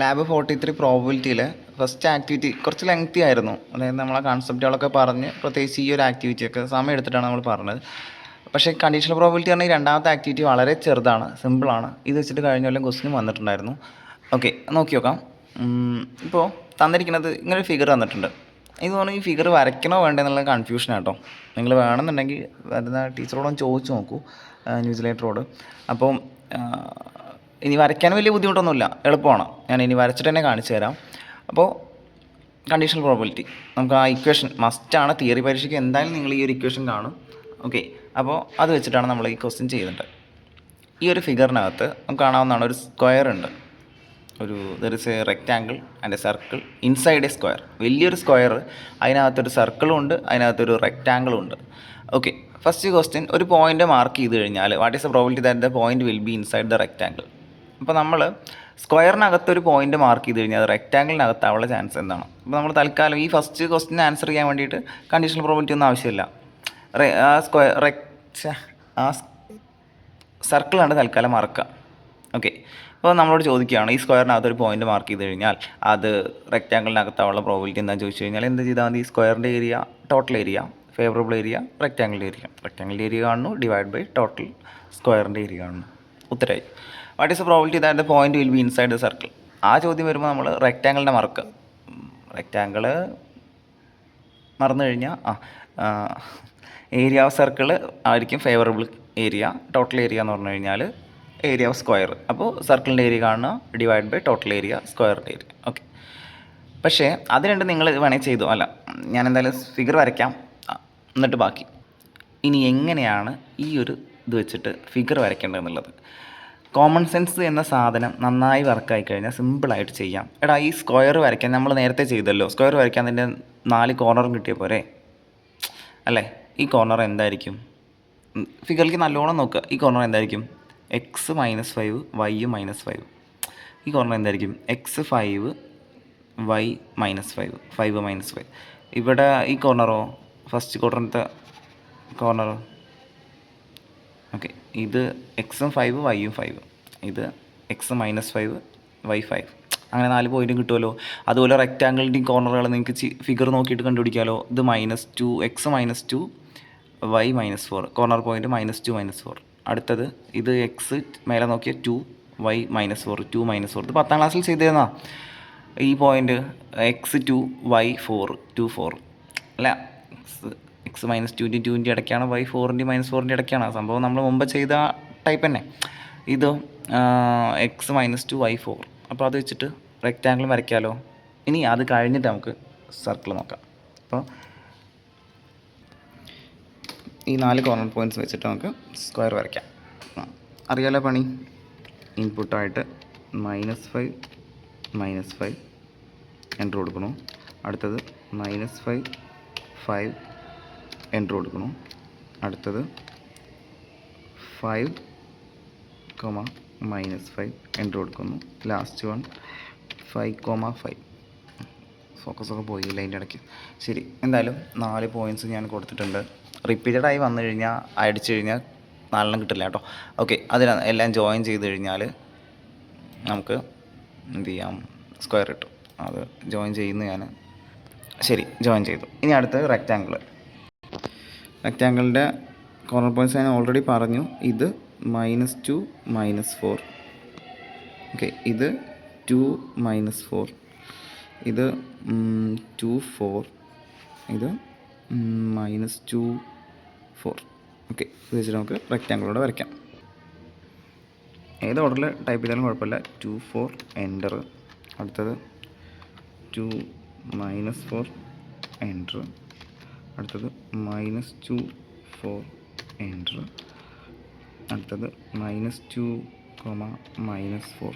Lab 43 പ്രോബിലിറ്റിയിൽ first activity കുറച്ച് lengthy ആയിരുന്നു. അതായത് നമ്മളെ കൺസെപ്റ്റുകളൊക്കെ പറഞ്ഞ് പ്രത്യേകിച്ച് ഈ ഒരു ആക്ടിവിറ്റിയൊക്കെ സമയം എടുത്തിട്ടാണ് നമ്മൾ പറഞ്ഞത്. പക്ഷേ കണ്ടീഷണൽ പ്രോബിലിറ്റി പറഞ്ഞാൽ ഈ രണ്ടാമത്തെ ആക്ടിവിറ്റി വളരെ ചെറുതാണ്, സിമ്പിളാണ്. ഇത് വെച്ചിട്ട് കഴിഞ്ഞ കൊല്ലം ക്വസ്റ്റ്യൻ വന്നിട്ടുണ്ടായിരുന്നു. ഓക്കെ, നോക്കി നോക്കാം. ഇപ്പോൾ തന്നിരിക്കുന്നത് ഇങ്ങനൊരു ഫിഗർ തന്നിട്ടുണ്ട്. ഇത് പറഞ്ഞാൽ ഈ ഫിഗർ വരയ്ക്കണോ വേണ്ടോ എന്നുള്ള കൺഫ്യൂഷൻ കേട്ടോ. നിങ്ങൾ വേണമെന്നുണ്ടെങ്കിൽ വരുന്ന ടീച്ചറോടൊന്ന് ചോദിച്ചു നോക്കൂ, ന്യൂസിലേറ്ററോട്. അപ്പം ഇനി വരയ്ക്കാൻ വലിയ ബുദ്ധിമുട്ടൊന്നുമില്ല, എളുപ്പമാണ്. ഞാൻ ഇനി വരച്ചിട്ട് തന്നെ കാണിച്ചു തരാം. അപ്പോൾ കണ്ടീഷണൽ പ്രോബിലിറ്റി നമുക്ക് ആ ഇക്വേഷൻ മസ്റ്റാണ്. തിയറി പരീക്ഷയ്ക്ക് എന്തായാലും നിങ്ങൾ ഈ ഒരു ഇക്വേഷൻ കാണും. ഓക്കെ, അപ്പോൾ അത് വെച്ചിട്ടാണ് നമ്മൾ ഈ ക്വസ്റ്റ്യൻ ചെയ്യുന്നത്. ഈ ഒരു ഫിഗറിനകത്ത് നമുക്ക് കാണാവുന്നതാണ് ഒരു സ്ക്വയർ ഉണ്ട്. There is A rectangle and A circle inside A square. വലിയൊരു സ്ക്വയർ, അതിനകത്തൊരു സർക്കിളും ഉണ്ട്, അതിനകത്തൊരു റെക്റ്റാങ്കിളും ഉണ്ട്. ഓക്കെ, ഫസ്റ്റ് ക്വസ്റ്റ്യൻ, ഒരു പോയിൻ്റ് മാർക്ക് ചെയ്ത് കഴിഞ്ഞാൽ what is the probability that the point will be inside the rectangle. അപ്പോൾ നമ്മൾ സ്ക്വയറിനകത്തൊരു പോയിൻ്റ് മാർക്ക് ചെയ്ത് കഴിഞ്ഞാൽ അത് റെക്റ്റാങ്കിളിനകത്താവുള്ള ചാൻസ് എന്താണ്? അപ്പോൾ നമ്മൾ തൽക്കാലം ഈ ഫസ്റ്റ് ക്വസ്റ്റ്യൻ ആൻസർ ചെയ്യാൻ വേണ്ടിയിട്ട് കണ്ടീഷണൽ പ്രോബിലിറ്റി ഒന്നും ആവശ്യമില്ല. ആ സർക്കിളാണ് തൽക്കാലം മാർക്കുക. ഓക്കെ, അപ്പോൾ നമ്മളോട് ചോദിക്കുകയാണ് ഈ സ്ക്വയറിനകത്ത് ഒരു പോയിൻ്റ് മാർക്ക് ചെയ്ത് കഴിഞ്ഞാൽ അത് റെക്റ്റാങ്കിളിനകത്താവുള്ള പ്രോബിലിറ്റി എന്താണെന്ന് ചോദിച്ചു കഴിഞ്ഞാൽ എന്ത് ചെയ്താൽ മതി? സ്ക്വയറിൻ്റെ area, total area, favourable area, റെക്റ്റാങ്കിളിൻ്റെ ഏരിയ കാണുന്നു, ഡിവൈഡ് ബൈ ടോട്ടൽ സ്ക്വയറിൻ്റെ ഏരിയ കാണുന്നു. ഉത്തരമായി. What is the probability that the point will be inside the circle? ആ ചോദ്യം വരുമ്പോൾ നമ്മൾ റെക്റ്റാങ്കിളിൻ്റെ മാർക്ക്, റെക്റ്റാങ്കിൾ മറന്നു കഴിഞ്ഞാൽ ഏരിയ ഓഫ് സർക്കിൾ ആയിരിക്കും ഫേവറബിൾ ഏരിയ, ടോട്ടൽ ഏരിയ എന്ന് പറഞ്ഞു കഴിഞ്ഞാൽ ഏരിയ ഓഫ് സ്ക്വയർ. അപ്പോൾ സർക്കിളിൻ്റെ ഏരിയ കാണുക, ഡിവൈഡ് ബൈ ടോട്ടൽ ഏരിയ, സ്ക്വയറിൻ്റെ ഏരിയ. ഓക്കെ, പക്ഷേ അത് രണ്ട് നിങ്ങൾ വേണമെങ്കിൽ ചെയ്തു. അല്ല, ഞാൻ എന്തായാലും ഫിഗർ വരയ്ക്കാം, എന്നിട്ട് ബാക്കി. ഇനി എങ്ങനെയാണ് ഈ ഒരു ഇത് വെച്ചിട്ട് ഫിഗർ വരയ്ക്കേണ്ടതെന്നുള്ളത്. കോമൺ സെൻസ് എന്ന സാധനം നന്നായി വർക്കായി കഴിഞ്ഞാൽ സിമ്പിളായിട്ട് ചെയ്യാം. എടാ, ഈ സ്ക്വയർ വരയ്ക്കാൻ നമ്മൾ നേരത്തെ ചെയ്തല്ലോ. സ്ക്വയർ വരയ്ക്കാൻ അതിൻ്റെ 4 കോർണറും കിട്ടിയ പോരെ അല്ലേ? ഈ കോർണർ എന്തായിരിക്കും? ഫിഗറിലേക്ക് നല്ലോണം നോക്കുക. ഈ കോർണർ എന്തായിരിക്കും? X -5 y -5. ഈ കോർണർ എന്തായിരിക്കും? X 5 y -5, 5 -5. ഇവിടെ ഈ കോർണറോ, ഫസ്റ്റ് കോർണറിൻ്റെ കോർണറോ, ഓക്കെ, ഇത് എക്സും 5 വൈയും 5, ഇത് എക്സ് -5 വൈ 5. അങ്ങനെ 4 പോയിൻറ്റും കിട്ടുമല്ലോ. അതുപോലെ റെക്റ്റാങ്കിളിൻ്റെയും കോർണറുകൾ നിങ്ങൾക്ക് ഫിഗർ നോക്കിയിട്ട് കണ്ടുപിടിക്കാമല്ലോ. ഇത് -2, എക്സ് -2 വൈ -4, കോർണർ പോയിൻറ്റ് -2 -4. അടുത്തത് ഇത് എക്സ് മേലെ നോക്കിയ 2 വൈ -4, 2 -4. ഇത് 10ാം ക്ലാസ്സിൽ ചെയ്തേന്നാ. ഈ പോയിൻറ്റ് എക്സ് 2 വൈ 4, 2 4 അല്ല, എക്സ് -2ൻ്റെയും 2ൻ്റെ ഇടയ്ക്കാണ്, വൈ 4ൻ്റെയും -4ൻ്റെ ഇടയ്ക്കാണ്. സംഭവം നമ്മൾ മുമ്പ് ചെയ്ത ടൈപ്പ് തന്നെ. ഇത് എക്സ് -2 വൈ 4. അപ്പോൾ അത് വെച്ചിട്ട് റെക്റ്റാങ്കിൾ വരയ്ക്കാമല്ലോ. ഇനി അത് കഴിഞ്ഞിട്ട് നമുക്ക് സർക്കിൾ നോക്കാം. അപ്പോൾ ഈ 4 കോർണർ പോയിൻറ്റ്സ് വെച്ചിട്ട് നമുക്ക് സ്ക്വയർ വരയ്ക്കാം. അറിയാലോ പണി. ഇൻപുട്ടായിട്ട് -5 -5 എൻ്റർ കൊടുക്കണു. അടുത്തത് -5 5 എൻ്റർ കൊടുക്കണു. അടുത്തത് 5, -5 എൻ്റർ കൊടുക്കുന്നു. Last one 5, 5. ഫോക്കസൊക്കെ പോയില്ല അതിൻ്റെ ഇടയ്ക്ക്. ശരി, എന്തായാലും 4 പോയിൻറ്റ്സ് ഞാൻ കൊടുത്തിട്ടുണ്ട്. റിപ്പീറ്റഡായി വന്നു കഴിഞ്ഞാൽ, അടിച്ചു കഴിഞ്ഞാൽ 4 കിട്ടില്ല കേട്ടോ. ഓക്കെ, അതിന് എല്ലാം ജോയിൻ ചെയ്ത് കഴിഞ്ഞാൽ നമുക്ക് എന്ത് ചെയ്യാം? സ്ക്വയർ കിട്ടും. അത് ജോയിൻ ചെയ്യുന്നു ഞാൻ. ശരി, ജോയിൻ ചെയ്തു. ഇനി അടുത്തത് റെക്റ്റാങ്കിൾ. റെക്റ്റാങ്കിളിൻ്റെ കോർണർ പോയിൻറ്റ്സ് ഞാൻ ഓൾറെഡി പറഞ്ഞു. ഇത് -2 -4. ഓക്കെ, ഇത് 2 -4, ഇത് 2 4, ഇത് -2 4. ഓക്കെ, ഇത് വെച്ചിട്ട് നമുക്ക് റെക്റ്റാങ്കിളോടെ വരയ്ക്കാം. ഏത് ഓർഡറിൽ ടൈപ്പ് ചെയ്താലും കുഴപ്പമില്ല. 2 4 എൻ്റർ. അടുത്തത് 2 -4 എൻ്റർ. അടുത്തത് -2 4 എൻ്റർ. അടുത്തത് -2, -4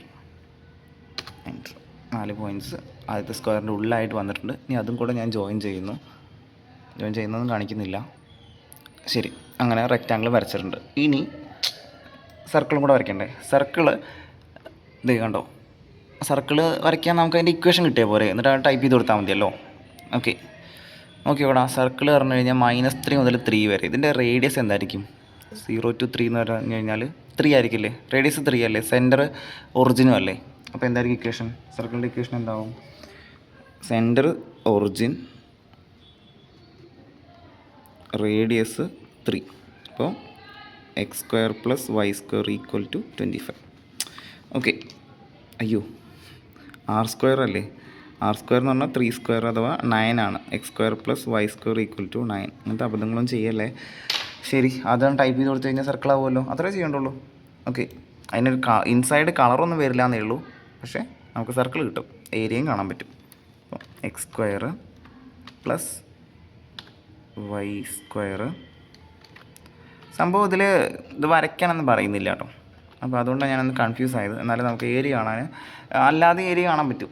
എൻ്റർ. 4 പോയിൻറ്റ്സ് ആദ്യത്തെ സ്ക്വയറിൻ്റെ ഉള്ളിലായിട്ട് വന്നിട്ടുണ്ട്. ഇനി അതും കൂടെ ഞാൻ ജോയിൻ ചെയ്യുന്നതൊന്നും കാണിക്കുന്നില്ല. ശരി, അങ്ങനെ റെക്റ്റാങ്കിൾ വരച്ചിട്ടുണ്ട്. ഇനി സർക്കിളും കൂടെ വരയ്ക്കണ്ടേ? സർക്കിള് ഇത് കണ്ടോ? സർക്കിള് വരയ്ക്കാൻ നമുക്ക് അതിൻ്റെ ഇക്വേഷൻ കിട്ടിയാൽ പോരെ, എന്നിട്ട് ടൈപ്പ് ചെയ്ത് കൊടുത്താൽ മതിയല്ലോ. ഓക്കെ, നോക്കിയോടാ. സർക്കിൾ പറഞ്ഞു കഴിഞ്ഞാൽ -3 മുതൽ 3 വരെ. ഇതിൻ്റെ റേഡിയസ് എന്തായിരിക്കും? 0 to 3 എന്ന് പറഞ്ഞു കഴിഞ്ഞാൽ 3 ആയിരിക്കില്ലേ? റേഡിയസ് 3 അല്ലേ? സെൻറ്റർ ഒറിജിനും അല്ലേ? അപ്പോൾ എന്തായിരിക്കും ഇക്വേഷൻ? സർക്കിളിൻ്റെ ഇക്വേഷൻ എന്താവും? Centre origin radius 3. അപ്പോൾ x² + y² = 25. ഓക്കെ. അയ്യോ, r² അല്ലേ? r² എന്ന് പറഞ്ഞാൽ 3² അഥവാ 9 ആണ്. x² + y² = 9. അങ്ങനത്തെ അബദ്ധങ്ങളൊന്നും ചെയ്യല്ലേ. ശരി, അതാണ് ടൈപ്പ് ചെയ്ത് കൊടുത്തു കഴിഞ്ഞാൽ സർക്കിൾ ആവുമല്ലോ. അത്രേ ചെയ്യേണ്ടുള്ളൂ. ഓക്കെ. അതിനൊരു ഇൻസൈഡ് കളറൊന്നും വരില്ല എന്നേ ഉള്ളൂ, പക്ഷേ നമുക്ക് സർക്കിൾ കിട്ടും, ഏരിയയും കാണാൻ പറ്റും. അപ്പോൾ x² + y². സംഭവം ഇത് വരയ്ക്കാനൊന്നും പറയുന്നില്ല കേട്ടോ. അപ്പോൾ അതുകൊണ്ടാണ് ഞാനൊന്ന് കൺഫ്യൂസ് ആയത്. എന്നാലും നമുക്ക് ഏരിയ കാണാൻ, അല്ലാതെ ഏരിയ കാണാൻ പറ്റും.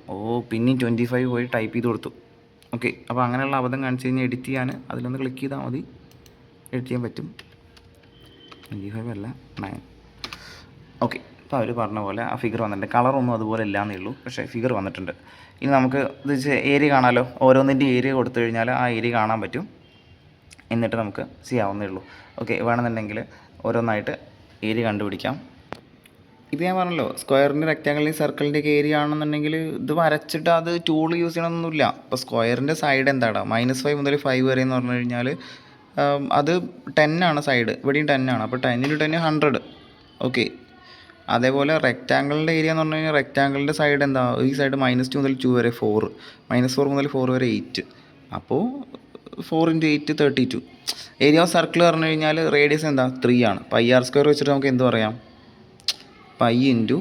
പിന്നെയും 25 പോയി ടൈപ്പ് ചെയ്ത് കൊടുത്തു. ഓക്കെ. അപ്പോൾ അങ്ങനെയുള്ള അബദ്ധം കാണിച്ച് കഴിഞ്ഞാൽ എഡിറ്റ് ചെയ്യാൻ അതിലൊന്ന് ക്ലിക്ക് ചെയ്താൽ മതി, എഡിറ്റ് ചെയ്യാൻ പറ്റും. 25 അല്ല 9. ഓക്കെ. അപ്പോൾ അവർ പറഞ്ഞ പോലെ ആ ഫിഗർ വന്നിട്ടുണ്ട്. കളറൊന്നും അതുപോലെ ഇല്ലാന്നേ ഉള്ളൂ, പക്ഷേ ഫിഗർ വന്നിട്ടുണ്ട്. ഇനി നമുക്ക് ഇത് ഏരിയ കാണാമല്ലോ. ഓരോന്നിൻ്റെ ഏരിയ കൊടുത്തു കഴിഞ്ഞാൽ ആ ഏരിയ കാണാൻ പറ്റും. എന്നിട്ട് നമുക്ക് ചെയ്യാവുന്നേ ഉള്ളൂ. ഓക്കെ. വേണമെന്നുണ്ടെങ്കിൽ ഓരോന്നായിട്ട് ഏരിയ കണ്ടുപിടിക്കാം. ഇത് ഞാൻ പറഞ്ഞല്ലോ, സ്ക്വയറിൻ്റെ റെക്റ്റാങ്കിളിൻ്റെയും സർക്കിളിൻ്റെയൊക്കെ ഏരിയ ആണെന്നുണ്ടെങ്കിൽ ഇത് വരച്ചിട്ട് അത് ടൂൾ യൂസ് ചെയ്യണമെന്നൊന്നുമില്ല. ഇപ്പോൾ സ്ക്വയറിൻ്റെ സൈഡ് എന്താണ്? -5 മുതൽ 5 വരെ എന്ന് പറഞ്ഞു കഴിഞ്ഞാൽ അത് 10 ആണ് സൈഡ്. ഇവിടെയും 10 ആണ്. അപ്പോൾ 10 × 10 100. ഓക്കെ. അതേപോലെ റെക്റ്റാങ്കിളിൻ്റെ ഏരിയ എന്ന് പറഞ്ഞു കഴിഞ്ഞാൽ റെക്റ്റാങ്കിളിൻ്റെ സൈഡ് എന്താ? ഈ സൈഡ് -2 മുതൽ 2 വരെ 4, -4 മുതൽ 4 വരെ 8. അപ്പോൾ 4 × 8 32. ഏരിയ ഓഫ് സർക്കിൾ പറഞ്ഞു കഴിഞ്ഞാൽ റേഡിയസ് എന്താ? 3 ആണ്. πr² വെച്ചിട്ട് നമുക്ക് എന്ത് പറയാം? π ×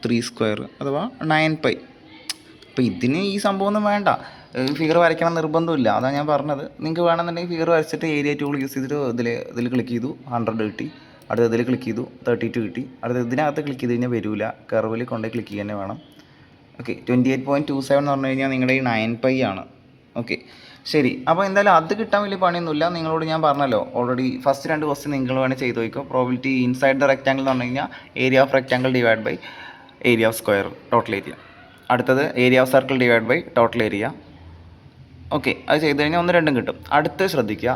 3² അഥവാ 9π. അപ്പോൾ ഇതിന് ഈ സംഭവമൊന്നും വേണ്ട, ഫിഗർ വരയ്ക്കണം നിർബന്ധമില്ല. അതാണ് ഞാൻ പറഞ്ഞത്. നിങ്ങൾക്ക് വേണമെന്നുണ്ടെങ്കിൽ ഫിഗർ വരച്ചിട്ട് ഏരിയ ടൂൾ യൂസ് ചെയ്തിട്ട് ഇതിൽ ക്ലിക്ക് ചെയ്തു 100 കിട്ടി, അടുത്ത ഇതിൽ ക്ലിക്ക് ചെയ്തു 32 കിട്ടി, അടുത്ത ഇതിനകത്ത് ക്ലിക്ക് ചെയ്ത് കഴിഞ്ഞാൽ വരില്ല, കർവിൽ കൊണ്ടുപോയി ക്ലിക്ക് ചെയ്യാൻ വേണം. ഓക്കെ. 28.27 എന്ന് പറഞ്ഞു കഴിഞ്ഞാൽ നിങ്ങളുടെ ഈ 9π ആണ്. ഓക്കെ. ശരി. അപ്പോൾ എന്തായാലും അത് കിട്ടാൻ വലിയ പണിയൊന്നുമില്ല. നിങ്ങളോട് ഞാൻ പറഞ്ഞല്ലോ ഓൾറെഡി, ഫസ്റ്റ് 2 ക്വസ്റ്റ്യൻ നിങ്ങൾ വേണമെങ്കിൽ ചെയ്ത് നോക്കിക്കോ. പ്രോബിലിറ്റി ഇൻസൈഡ് ദ റെക്റ്റാങ്കിൾ എന്ന് പറഞ്ഞു കഴിഞ്ഞാൽ area of rectangle divide by area of square, total area. അടുത്തത് area of circle divide by total area. Okay. അത് ചെയ്ത് കഴിഞ്ഞാൽ 1, 2 കിട്ടും. അടുത്ത് ശ്രദ്ധിക്കുക,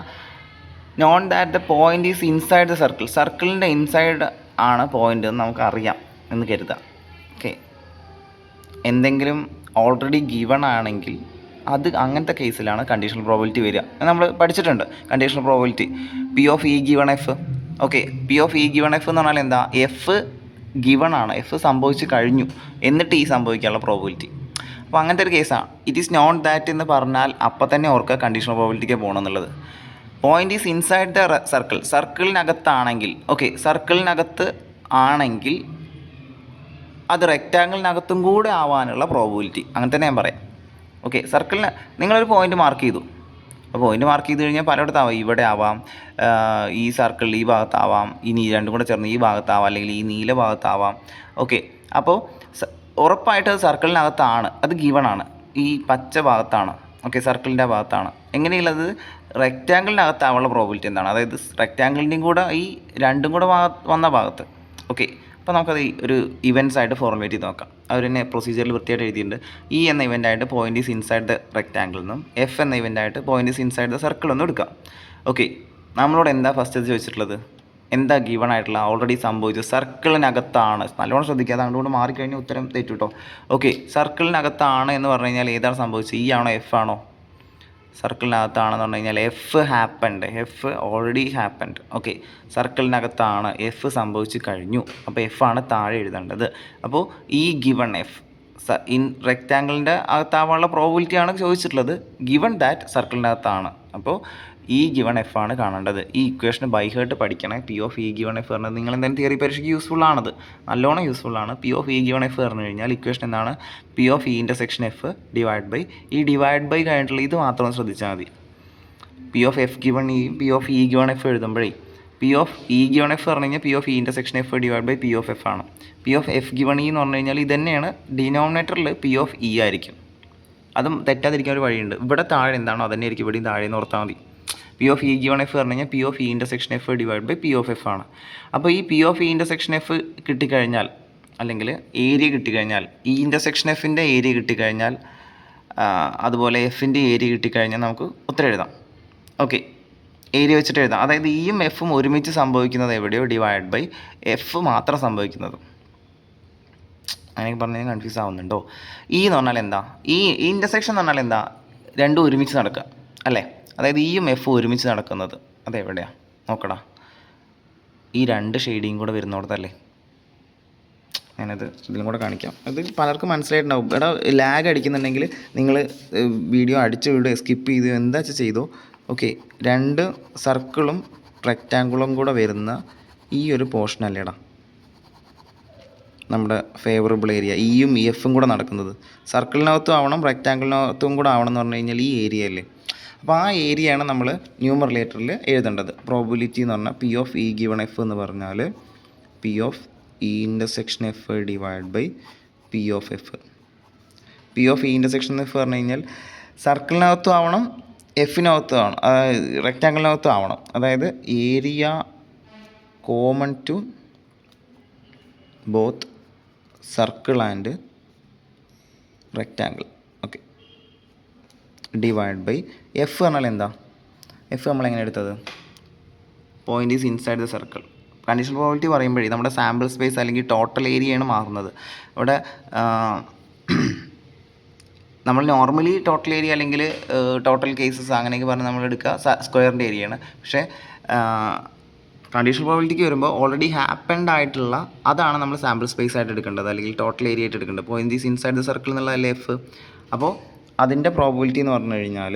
known that the point is inside the circle. സർക്കിളിൻ്റെ ഇൻസൈഡ് ആണ് പോയിൻ്റ് എന്ന് നമുക്കറിയാം എന്ന് കരുതാം. ഓക്കെ. എന്തെങ്കിലും ഓൾറെഡി ഗിവൺ ആണെങ്കിൽ അത് അങ്ങനത്തെ കേസിലാണ് കണ്ടീഷണൽ പ്രോബിലിറ്റി വരിക. നമ്മൾ പഠിച്ചിട്ടുണ്ട് conditional probability. P(E) = F. Okay. P(E) = F എന്ന് പറഞ്ഞാൽ എന്താ? എഫ് ഗിവൺ ആണ്, എഫ് സംഭവിച്ച് കഴിഞ്ഞു, എന്നിട്ട് ഈ സംഭവിക്കാനുള്ള പ്രോബിലിറ്റി. അപ്പോൾ അങ്ങനത്തെ ഒരു കേസാണ്. ഇറ്റ് ഈസ് നോട്ട് ദാറ്റ് എന്ന് പറഞ്ഞാൽ അപ്പം തന്നെ ഓർക്കുക കണ്ടീഷണൽ പ്രോബിലിറ്റിക്ക് പോകണമെന്നുള്ളത്. Point is inside the circle. സർക്കിളിനകത്താണെങ്കിൽ, ഓക്കെ, സർക്കിളിനകത്ത് ആണെങ്കിൽ അത് റെക്റ്റാങ്കിളിനകത്തും കൂടെ ആവാനുള്ള പ്രോബിലിറ്റി, അങ്ങനെ തന്നെ ഞാൻ പറയാം. ഓക്കെ. സർക്കിളിന് നിങ്ങളൊരു പോയിൻ്റ് മാർക്ക് ചെയ്തു. അപ്പോൾ പോയിൻ്റ് മാർക്ക് ചെയ്ത് കഴിഞ്ഞാൽ പലയിടത്താവാം. ഇവിടെ ആവാം, ഈ സർക്കിളിൽ ഈ ഭാഗത്താവാം, ഈ രണ്ടും കൂടെ ചേർന്ന് ഈ ഭാഗത്താവാം, അല്ലെങ്കിൽ ഈ നീല ഭാഗത്താവാം. ഓക്കെ. അപ്പോൾ ഉറപ്പായിട്ട് അത് സർക്കിളിനകത്താണ്, അത് ഗിവൺ ആണ്. ഈ പച്ച ഭാഗത്താണ്, ഓക്കെ, സർക്കിളിൻ്റെ ഭാഗത്താണ്. എങ്ങനെയുള്ളത്? റെക്റ്റാങ്കിളിനകത്താവാനുള്ള പ്രോബിലിറ്റി എന്താണ്? അതായത് റെക്റ്റാങ്കിളിൻ്റെയും കൂടെ ഈ രണ്ടും കൂടെ വന്ന ഭാഗത്ത്. ഓക്കെ. അപ്പോൾ നമുക്കത് ഒരു ഇവൻറ്റ്സ് ആയിട്ട് ഫോർമുലേറ്റ് ചെയ്ത് നോക്കാം. അവർ തന്നെ പ്രൊസീജിയറിൽ വൃത്തിയായിട്ട് എഴുതിയിട്ടുണ്ട്. ഇ എന്ന ഇവൻ്റ് ആയിട്ട് point is inside the rectangle എന്നും എഫ് എന്ന ഇവൻ്റ് ആയിട്ട് point is inside the circle എന്നും എടുക്കാം. ഓക്കെ. നമ്മളോട് എന്താ ഫസ്റ്റ് ചോദിച്ചിട്ടുള്ളത്? എന്താ ഗിവൺ ആയിട്ടുള്ള ഓൾറെഡി സംഭവിച്ചത്? സർക്കിളിനകത്താണ്. നല്ലോണം ശ്രദ്ധിക്കുക, അത് അങ്ങോട്ട് മാറിക്കഴിഞ്ഞാൽ ഉത്തരം തെറ്റു കേട്ടോ. ഓക്കെ. സർക്കിളിനകത്താണ് എന്ന് പറഞ്ഞു കഴിഞ്ഞാൽ ഏതാണ് സംഭവിച്ചത്? ഇ ആണോ എഫ് ആണോ? സർക്കിളിനകത്താണെന്ന് പറഞ്ഞു കഴിഞ്ഞാൽ F happened, F already happened. Okay. സർക്കിളിനകത്താണ്, എഫ് സംഭവിച്ച് കഴിഞ്ഞു. അപ്പോൾ എഫ് ആണ് താഴെ എഴുതേണ്ടത്. അപ്പോൾ ഈ ഗിവൺ എഫ് റെക്റ്റാങ്കിളിൻ്റെ അകത്താവാനുള്ള പ്രോബിലിറ്റിയാണ് ചോദിച്ചിട്ടുള്ളത്. ഗിവൺ ദാറ്റ് സർക്കിളിനകത്താണ്. അപ്പോൾ ഈ ഗിവൺ എഫ് ആണ് കാണേണ്ടത്. ഈ ഇക്വേഷൻ ബൈ ഹാർട്ട് പഠിക്കണേ. P(E) = F പറഞ്ഞത് നിങ്ങൾ എന്തായാലും തിയറി പരീക്ഷയ്ക്ക് യൂസ്ഫുൾ ആണത്, നല്ലോണം യൂസ്ഫുൾ ആണ്. P(E) = F പറഞ്ഞു കഴിഞ്ഞാൽ ഇക്വേഷൻ എന്താണ്? P(E)∩F ഡിവൈഡ് ബൈ ഈ ഡിവൈഡ് ബൈ കഴിഞ്ഞിട്ടുള്ള ഇത് മാത്രം ശ്രദ്ധിച്ചാൽ മതി. P(F) = E, P(E) = F എഴുതുമ്പോഴേ P(E) = F പറഞ്ഞു കഴിഞ്ഞാൽ P(E)∩F ഡിവൈഡ് ബൈ P(F) ആണ്. P(F) = E എന്ന് പറഞ്ഞു കഴിഞ്ഞാൽ ഇത് തന്നെയാണ്, ഡിനോമിനേറ്ററിൽ P(E) ആയിരിക്കും. അതും തെറ്റാതിരിക്കാൻ ഒരു വഴിയുണ്ട്. ഇവിടെ താഴെ എന്താണോ അത് തന്നെ ആയിരിക്കും ഇവിടെയും താഴെ എന്ന് ഓർത്താൽ മതി. P(E) = F പറഞ്ഞു കഴിഞ്ഞാൽ P(E)∩F ഡിവൈഡ് ബൈ P(F) ആണ്. അപ്പോൾ ഈ P(E)∩F കിട്ടിക്കഴിഞ്ഞാൽ, അല്ലെങ്കിൽ ഏരിയ കിട്ടിക്കഴിഞ്ഞാൽ, E∩Fൻ്റെ ഏരിയ കിട്ടിക്കഴിഞ്ഞാൽ, അതുപോലെ എഫിൻ്റെ ഏരിയ കിട്ടിക്കഴിഞ്ഞാൽ നമുക്ക് ഉത്തരം എഴുതാം. ഓക്കെ. ഏരിയ വെച്ചിട്ട് എഴുതാം. അതായത് ഇയും എഫും ഒരുമിച്ച് സംഭവിക്കുന്നത് എവിടെയോ ഡിവൈഡ് ബൈ എഫ് മാത്രം സംഭവിക്കുന്നത്. അങ്ങനെയൊക്കെ പറഞ്ഞാൽ കൺഫ്യൂസ് ആവുന്നുണ്ടോ? ഈ എന്ന് പറഞ്ഞാൽ എന്താ? ഈ ഇൻ്റർസെക്ഷൻ എന്ന് പറഞ്ഞാൽ എന്താ? രണ്ടും ഒരുമിച്ച് നടക്കുക അല്ലേ? അതായത് ഇയും എഫും ഒരുമിച്ച് നടക്കുന്നത് അതെവിടെയാണ് നോക്കടാ? ഈ രണ്ട് ഷെയ്ഡിങ് കൂടെ വരുന്നിടത്തല്ലേ? ഞാനത് ഇതിലും കൂടെ കാണിക്കാം. അത് പലർക്കും മനസ്സിലായിട്ടുണ്ടാവും. എടാ ലാഗ് അടിക്കുന്നുണ്ടെങ്കിൽ നിങ്ങൾ വീഡിയോ അടിച്ച് വിടുക, സ്കിപ്പ് ചെയ്ത് എന്താ വെച്ചാൽ ചെയ്തോ. ഓക്കെ, രണ്ട് സർക്കിളും റെക്റ്റാങ്കുളും കൂടെ വരുന്ന ഈ ഒരു പോർഷൻ അല്ലേടാ നമ്മുടെ ഫേവറബിൾ ഏരിയ. ഇയും എഫും കൂടെ നടക്കുന്നത് സർക്കിളിനകത്തും ആവണം റെക്റ്റാങ്കിളിനകത്തും കൂടെ ആവണം എന്ന് പറഞ്ഞു കഴിഞ്ഞാൽ ഈ ഏരിയ അല്ലേ? അപ്പോൾ ആ ഏരിയയാണ് നമ്മൾ ന്യൂമറിലേറ്ററിൽ എഴുതേണ്ടത്. പ്രോബിലിറ്റി എന്ന് പറഞ്ഞാൽ P of E given F എന്ന് പറഞ്ഞാൽ P of E intersection F divide by P of F. P of E intersection F പറഞ്ഞു കഴിഞ്ഞാൽ സർക്കിളിനകത്തും ആവണം എഫിനകത്തും ആവണം, റെക്റ്റാങ്കിളിനകത്തും ആവണം. അതായത് area common to both circle and rectangle. Okay, divide by F പറഞ്ഞാൽ എന്താ? എഫ് നമ്മളെങ്ങനെ എടുത്തത്? Point is inside the circle. Conditional probability പറയുമ്പോഴേ നമ്മുടെ സാമ്പിൾ സ്പേസ് അല്ലെങ്കിൽ ടോട്ടൽ ഏരിയയാണ് മാറുന്നത്. ഇവിടെ നമ്മൾ നോർമലി ടോട്ടൽ ഏരിയ അല്ലെങ്കിൽ ടോട്ടൽ കേസസ് അങ്ങനെയൊക്കെ പറഞ്ഞ് നമ്മൾ എടുക്കുക സ്ക്വയറിൻ്റെ ഏരിയയാണ്. പക്ഷേ കണ്ടീഷണൽ പ്രോബിലിറ്റിക്ക് വരുമ്പോൾ ഓൾറെഡി ഹാപ്പൻഡ് ആയിട്ടുള്ള അതാണ് നമ്മൾ സാമ്പിൾ സ്പേസ് ആയിട്ട് എടുക്കേണ്ടത് അല്ലെങ്കിൽ ടോട്ടൽ ഏരിയ ആയിട്ട് എടുക്കേണ്ടത്. Point is inside the circle എന്നുള്ളതല്ലേ എഫ്. അപ്പോൾ അതിൻ്റെ പ്രോബിലിറ്റി എന്ന് പറഞ്ഞു കഴിഞ്ഞാൽ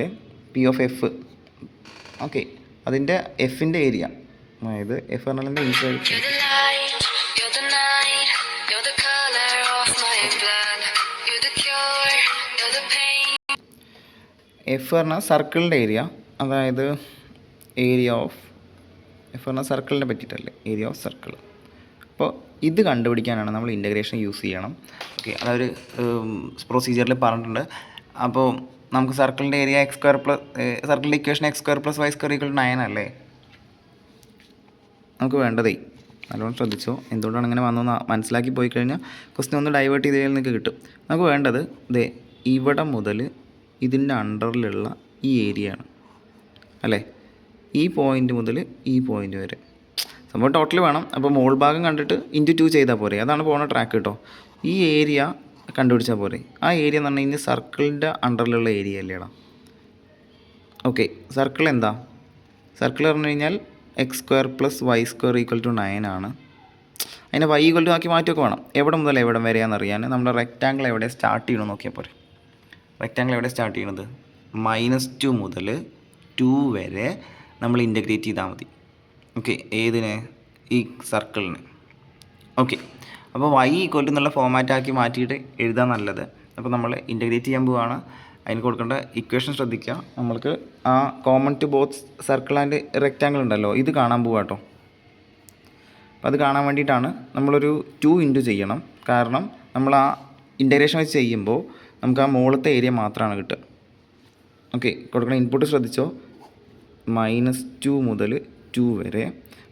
പി ഓഫ് എഫ്. ഓക്കെ, അതിൻ്റെ എഫിൻ്റെ ഏരിയ, അതായത് എഫ് പറഞ്ഞാൽ എന്താ? ഇൻസൈഡ്. എഫ് പറഞ്ഞാൽ സർക്കിളിൻ്റെ ഏരിയ, അതായത് ഏരിയ ഓഫ് എഫ് പറഞ്ഞാൽ സർക്കിളിനെ പറ്റിയിട്ടല്ലേ, ഏരിയ ഓഫ് സർക്കിൾ. അപ്പോൾ ഇത് കണ്ടുപിടിക്കാനാണ് നമ്മൾ ഇൻ്റഗ്രേഷൻ യൂസ് ചെയ്യണം. ഓക്കെ, അതൊരു പ്രൊസീജിയറിൽ പറഞ്ഞിട്ടുണ്ട്. അപ്പോൾ നമുക്ക് സർക്കിളിൻ്റെ ഏരിയ എക്സ് സ്ക്വയർ പ്ലസ് സർക്കിളിൻ്റെ equation x square plus y square equal 9 അല്ലേ നമുക്ക് വേണ്ടതേ? നല്ലോണം ശ്രദ്ധിച്ചോ. എന്തുകൊണ്ടാണ് ഇങ്ങനെ വന്നതെന്ന് മനസ്സിലാക്കി പോയി കഴിഞ്ഞാൽ ക്വസ്റ്റ്യൻ ഒന്ന് ഡൈവേർട്ട് ചെയ്തതിൽ നിങ്ങൾക്ക് കിട്ടും. നമുക്ക് വേണ്ടത് ദേ ഇവിടെ മുതൽ ഇതിൻ്റെ അണ്ടറിലുള്ള ഈ ഏരിയയാണ് അല്ലേ? ഈ പോയിൻ്റ് മുതൽ ഈ പോയിൻ്റ് വരെ സംഭവം ടോട്ടൽ വേണം. അപ്പോൾ മോൾ ഭാഗം കണ്ടിട്ട് ഇൻറ്റു 2 ചെയ്താൽ പോരെ, അതാണ് പോകുന്ന ട്രാക്ക് കേട്ടോ. ഈ ഏരിയ കണ്ടുപിടിച്ചാൽ പോരെ. ആ ഏരിയ എന്ന് പറഞ്ഞു കഴിഞ്ഞാൽ സർക്കിളിൻ്റെ അണ്ടറിലുള്ള ഏരിയ അല്ലേടാ? ഓക്കെ, സർക്കിൾ എന്താ? സർക്കിൾ പറഞ്ഞു കഴിഞ്ഞാൽ x square plus y square equal to 9 ആണ്. അതിനെ വൈ ഈക്വൽ ടു ആക്കി മാറ്റിയൊക്കെ വേണം. എവിടെ മുതൽ എവിടെ വരെയാണെന്നറിയാൻ നമ്മുടെ റെക്റ്റാങ്കിൾ എവിടെ സ്റ്റാർട്ട് ചെയ്യണമെന്ന് നോക്കിയാൽ പോരെ. റെക്റ്റാങ്കിൾ എവിടെ സ്റ്റാർട്ട് ചെയ്യണത്? -2 മുതൽ 2 വരെ നമ്മൾ ഇൻ്റഗ്രേറ്റ് ചെയ്താൽ മതി. ഓക്കെ, ഏതിന്? ഈ സർക്കിളിന്. ഓക്കെ, അപ്പോൾ വൈ ഈക്വൽ ടു എന്നുള്ള ഫോമാറ്റാക്കി മാറ്റിയിട്ട് എഴുതാൻ നല്ലത്. അപ്പോൾ നമ്മൾ ഇൻ്റഗ്രേറ്റ് ചെയ്യാൻ പോവുകയാണ്. അതിന് കൊടുക്കേണ്ട ഇക്വേഷൻ ശ്രദ്ധിക്കുക. നമ്മൾക്ക് ആ common to both circle and rectangle ഉണ്ടല്ലോ, ഇത് കാണാൻ പോവുക കേട്ടോ. അപ്പോൾ അത് കാണാൻ വേണ്ടിയിട്ടാണ് നമ്മളൊരു 2 ഇൻറ്റു ചെയ്യണം. കാരണം നമ്മൾ ആ ഇൻ്റഗ്രേഷൻ വെച്ച് ചെയ്യുമ്പോൾ നമുക്ക് ആ മുകളിലത്തെ ഏരിയ മാത്രമാണ് കിട്ടുക. ഓക്കെ, കൊടുക്കുന്ന ഇൻപുട്ട് ശ്രദ്ധിച്ചോ. -2 മുതൽ 2 വരെ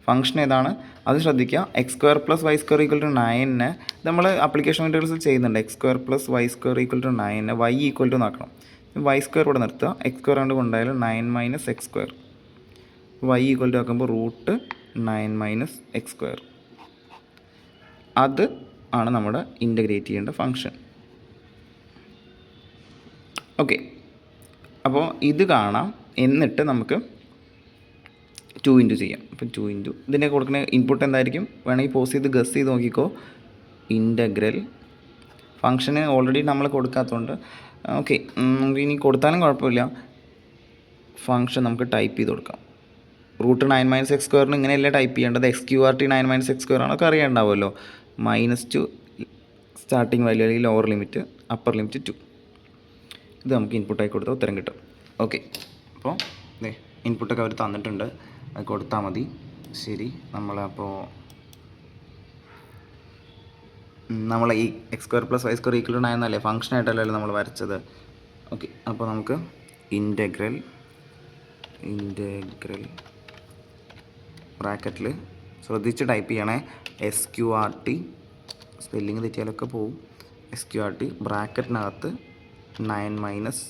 ഫംഗ്ഷൻ ഏതാണ് അത് ശ്രദ്ധിക്കുക. X square plus y square equal to 9 നമ്മൾ ആപ്ലിക്കേഷൻ മെറ്റീരിയൽസിൽ ചെയ്യുന്നുണ്ട്. X square plus y square equal to 9 y equal to ആക്കണം. വൈ സ്ക്വയർ ഇവിടെ നിർത്തുക, എക്സ് സ്ക്വയർ കൊണ്ട് കൊണ്ടായാലും 9 minus x square. Y equal to ആക്കുമ്പോൾ √9 മൈനസ് എക്സ് സ്ക്വയർ. അത് ആണ് നമ്മുടെ ഇൻ്റഗ്രേറ്റ് ചെയ്യേണ്ട ഫംഗ്ഷൻ. ഓക്കെ, അപ്പോൾ ഇത് കാണാം. എന്നിട്ട് നമുക്ക് 2 ഇൻറ്റു ചെയ്യാം. അപ്പോൾ 2 ഇൻറ്റു ഇതിനെ കൊടുക്കുന്ന ഇൻപുട്ട് എന്തായിരിക്കും? വേണമെങ്കിൽ പോസ് ചെയ്ത് ഗസ് ചെയ്ത് നോക്കിക്കോ. ഇൻ്റഗ്രൽ ഫംഗ്ഷന് ഓൾറെഡി നമ്മൾ കൊടുക്കാത്തതുകൊണ്ട് ഓക്കെ, ഇനി കൊടുത്താലും കുഴപ്പമില്ല. ഫംഗ്ഷൻ നമുക്ക് ടൈപ്പ് ചെയ്ത് കൊടുക്കാം. √9 മൈനസ് എക്സ് സ്ക്വയറിന് ഇങ്ങനെയല്ല ടൈപ്പ് ചെയ്യേണ്ടത്. XQRT 9 മൈനസ് എക്സ് സ്ക്വയർ ആണൊക്കെ അറിയാണ്ടാവുമല്ലോ. -2 സ്റ്റാർട്ടിങ് വാല്യൂ അല്ലെങ്കിൽ ലോവർ ലിമിറ്റ്, അപ്പർ ലിമിറ്റ് 2. ഇത് നമുക്ക് ഇൻപുട്ടായി കൊടുത്താൽ ഉത്തരം കിട്ടും. ഓക്കെ, അപ്പോൾ ഇൻപുട്ടൊക്കെ അവർ തന്നിട്ടുണ്ട്, അത് കൊടുത്താൽ മതി. ശരി, നമ്മളപ്പോൾ നമ്മൾ ഈ x square plus y square equal to 9 എന്നല്ലേ ഫംഗ്ഷനായിട്ടല്ലല്ലോ നമ്മൾ വരച്ചത്. ഓക്കെ, അപ്പോൾ നമുക്ക് ഇൻ്റഗ്രൽ ബ്രാക്കറ്റിൽ ശ്രദ്ധിച്ച് ടൈപ്പ് ചെയ്യണേ. SQRT സ്പെല്ലിങ് തെറ്റിയാലൊക്കെ പോവും. SQRT ബ്രാക്കറ്റിനകത്ത് 9 minus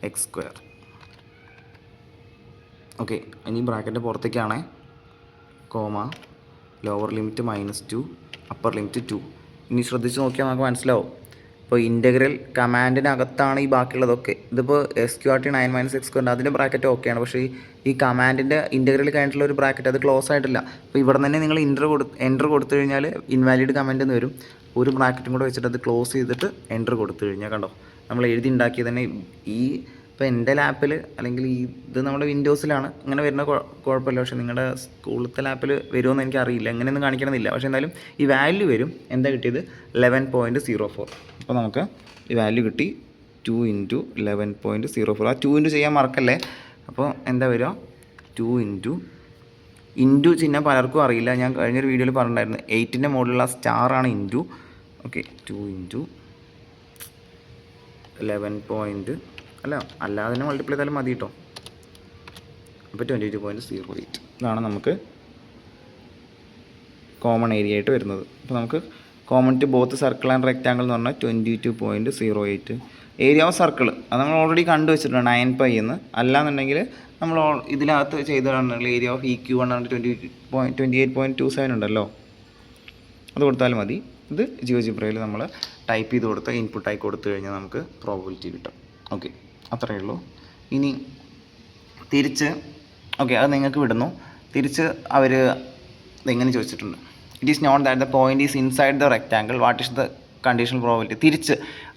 x square. Okay, ഇനി ബ്രാക്കറ്റ് പുറത്തേക്കാണ്, comma, lower limit -2, upper limit 2. ഇനി ശ്രദ്ധിച്ച് നോക്കിയാൽ നമുക്ക് മനസ്സിലാവും. ഇപ്പോൾ ഇൻ്റഗ്രൽ കമാൻഡിനകത്താണ് ഈ ബാക്കിയുള്ളതൊക്കെ. ഇതിപ്പോൾ SQRT 9-x ഉണ്ട്, അതിൻ്റെ ബ്രാക്കറ്റ് ഓക്കെയാണ്. പക്ഷേ ഈ കമാൻഡിൻ്റെ ഇൻ്റഗ്രൽ കഴിഞ്ഞിട്ടുള്ള ഒരു ബ്രാക്കറ്റ് അത് ക്ലോസ് ആയിട്ടില്ല. അപ്പോൾ ഇവിടെ തന്നെ നിങ്ങൾ എൻ്റർ കൊടുത്തു കഴിഞ്ഞാൽ ഇൻവാലിഡ് കമാൻഡ് എന്ന് വരും. ഒരു ബ്രാക്കറ്റും കൂടെ വെച്ചിട്ട് അത് ക്ലോസ് ചെയ്തിട്ട് എൻ്റർ കൊടുത്തു കഴിഞ്ഞാൽ കണ്ടോ നമ്മൾ എഴുതി ഉണ്ടാക്കിയത് തന്നെ. ഈ ഇപ്പോൾ എൻ്റെ ലാപ്പിൽ അല്ലെങ്കിൽ ഇത് നമ്മുടെ വിൻഡോസിലാണ് ഇങ്ങനെ വരുന്ന കുഴപ്പമില്ല. പക്ഷേ നിങ്ങളുടെ സ്കൂളത്തെ ലാപ്പിൽ വരുമെന്ന് എനിക്കറിയില്ല, എങ്ങനെയൊന്നും കാണിക്കണമെന്നില്ല. പക്ഷേ എന്തായാലും ഈ വാല്യൂ വരും. എന്താ കിട്ടിയത്? 11.04. അപ്പോൾ നമുക്ക് ഈ വാല്യൂ കിട്ടി 2 × 11.04. ആ 2 × ചെയ്യാൻ മറക്കല്ലേ. അപ്പോൾ എന്താ വരിക? 2 ഇൻറ്റു ചിഹ്നം പലർക്കും അറിയില്ല. ഞാൻ കഴിഞ്ഞൊരു വീഡിയോയിൽ പറഞ്ഞിട്ടുണ്ടായിരുന്നു. 8ൻ്റെ മുകളിലുള്ള സ്റ്റാറാണ് ഇൻറ്റു. ഓക്കെ, 2 × 11. അല്ലാതെ തന്നെ മൾട്ടിപ്ലൈ ചെയ്താലും മതി കേട്ടോ. അപ്പോൾ 22.08 ഇതാണ് നമുക്ക് കോമൺ ഏരിയ ആയിട്ട് വരുന്നത്. അപ്പോൾ നമുക്ക് common to both circle and rectangle എന്ന് പറഞ്ഞാൽ 22.08. ഏരിയ ഓഫ് സർക്കിൾ അത് നമ്മൾ ഓൾറെഡി കണ്ടു വെച്ചിട്ടുണ്ട് 9π എന്ന്. അല്ലാന്നുണ്ടെങ്കിൽ നമ്മൾ ഇതിനകത്ത് ചെയ്തിട്ടുണ്ടെങ്കിൽ ഏരിയ ഓഫ് EQ1 28.27 ഉണ്ടല്ലോ, അത് കൊടുത്താലും മതി. ഇത് ജിയോജിബ്രയിൽ നമ്മൾ ടൈപ്പ് ചെയ്ത് കൊടുത്ത് ഇൻപുട്ടായി കൊടുത്തു കഴിഞ്ഞാൽ നമുക്ക് പ്രോബബിലിറ്റി കിട്ടും. ഓക്കെ, അത്രയേ ഉള്ളൂ. ഇനി തിരിച്ച് അത് നിങ്ങൾക്ക് വിടുന്നു. തിരിച്ച് അവർ ഇതെങ്ങനെ ചോദിച്ചിട്ടുണ്ട്. It is not that the point is inside the rectangle, what is the conditional probability. തിരിച്ച്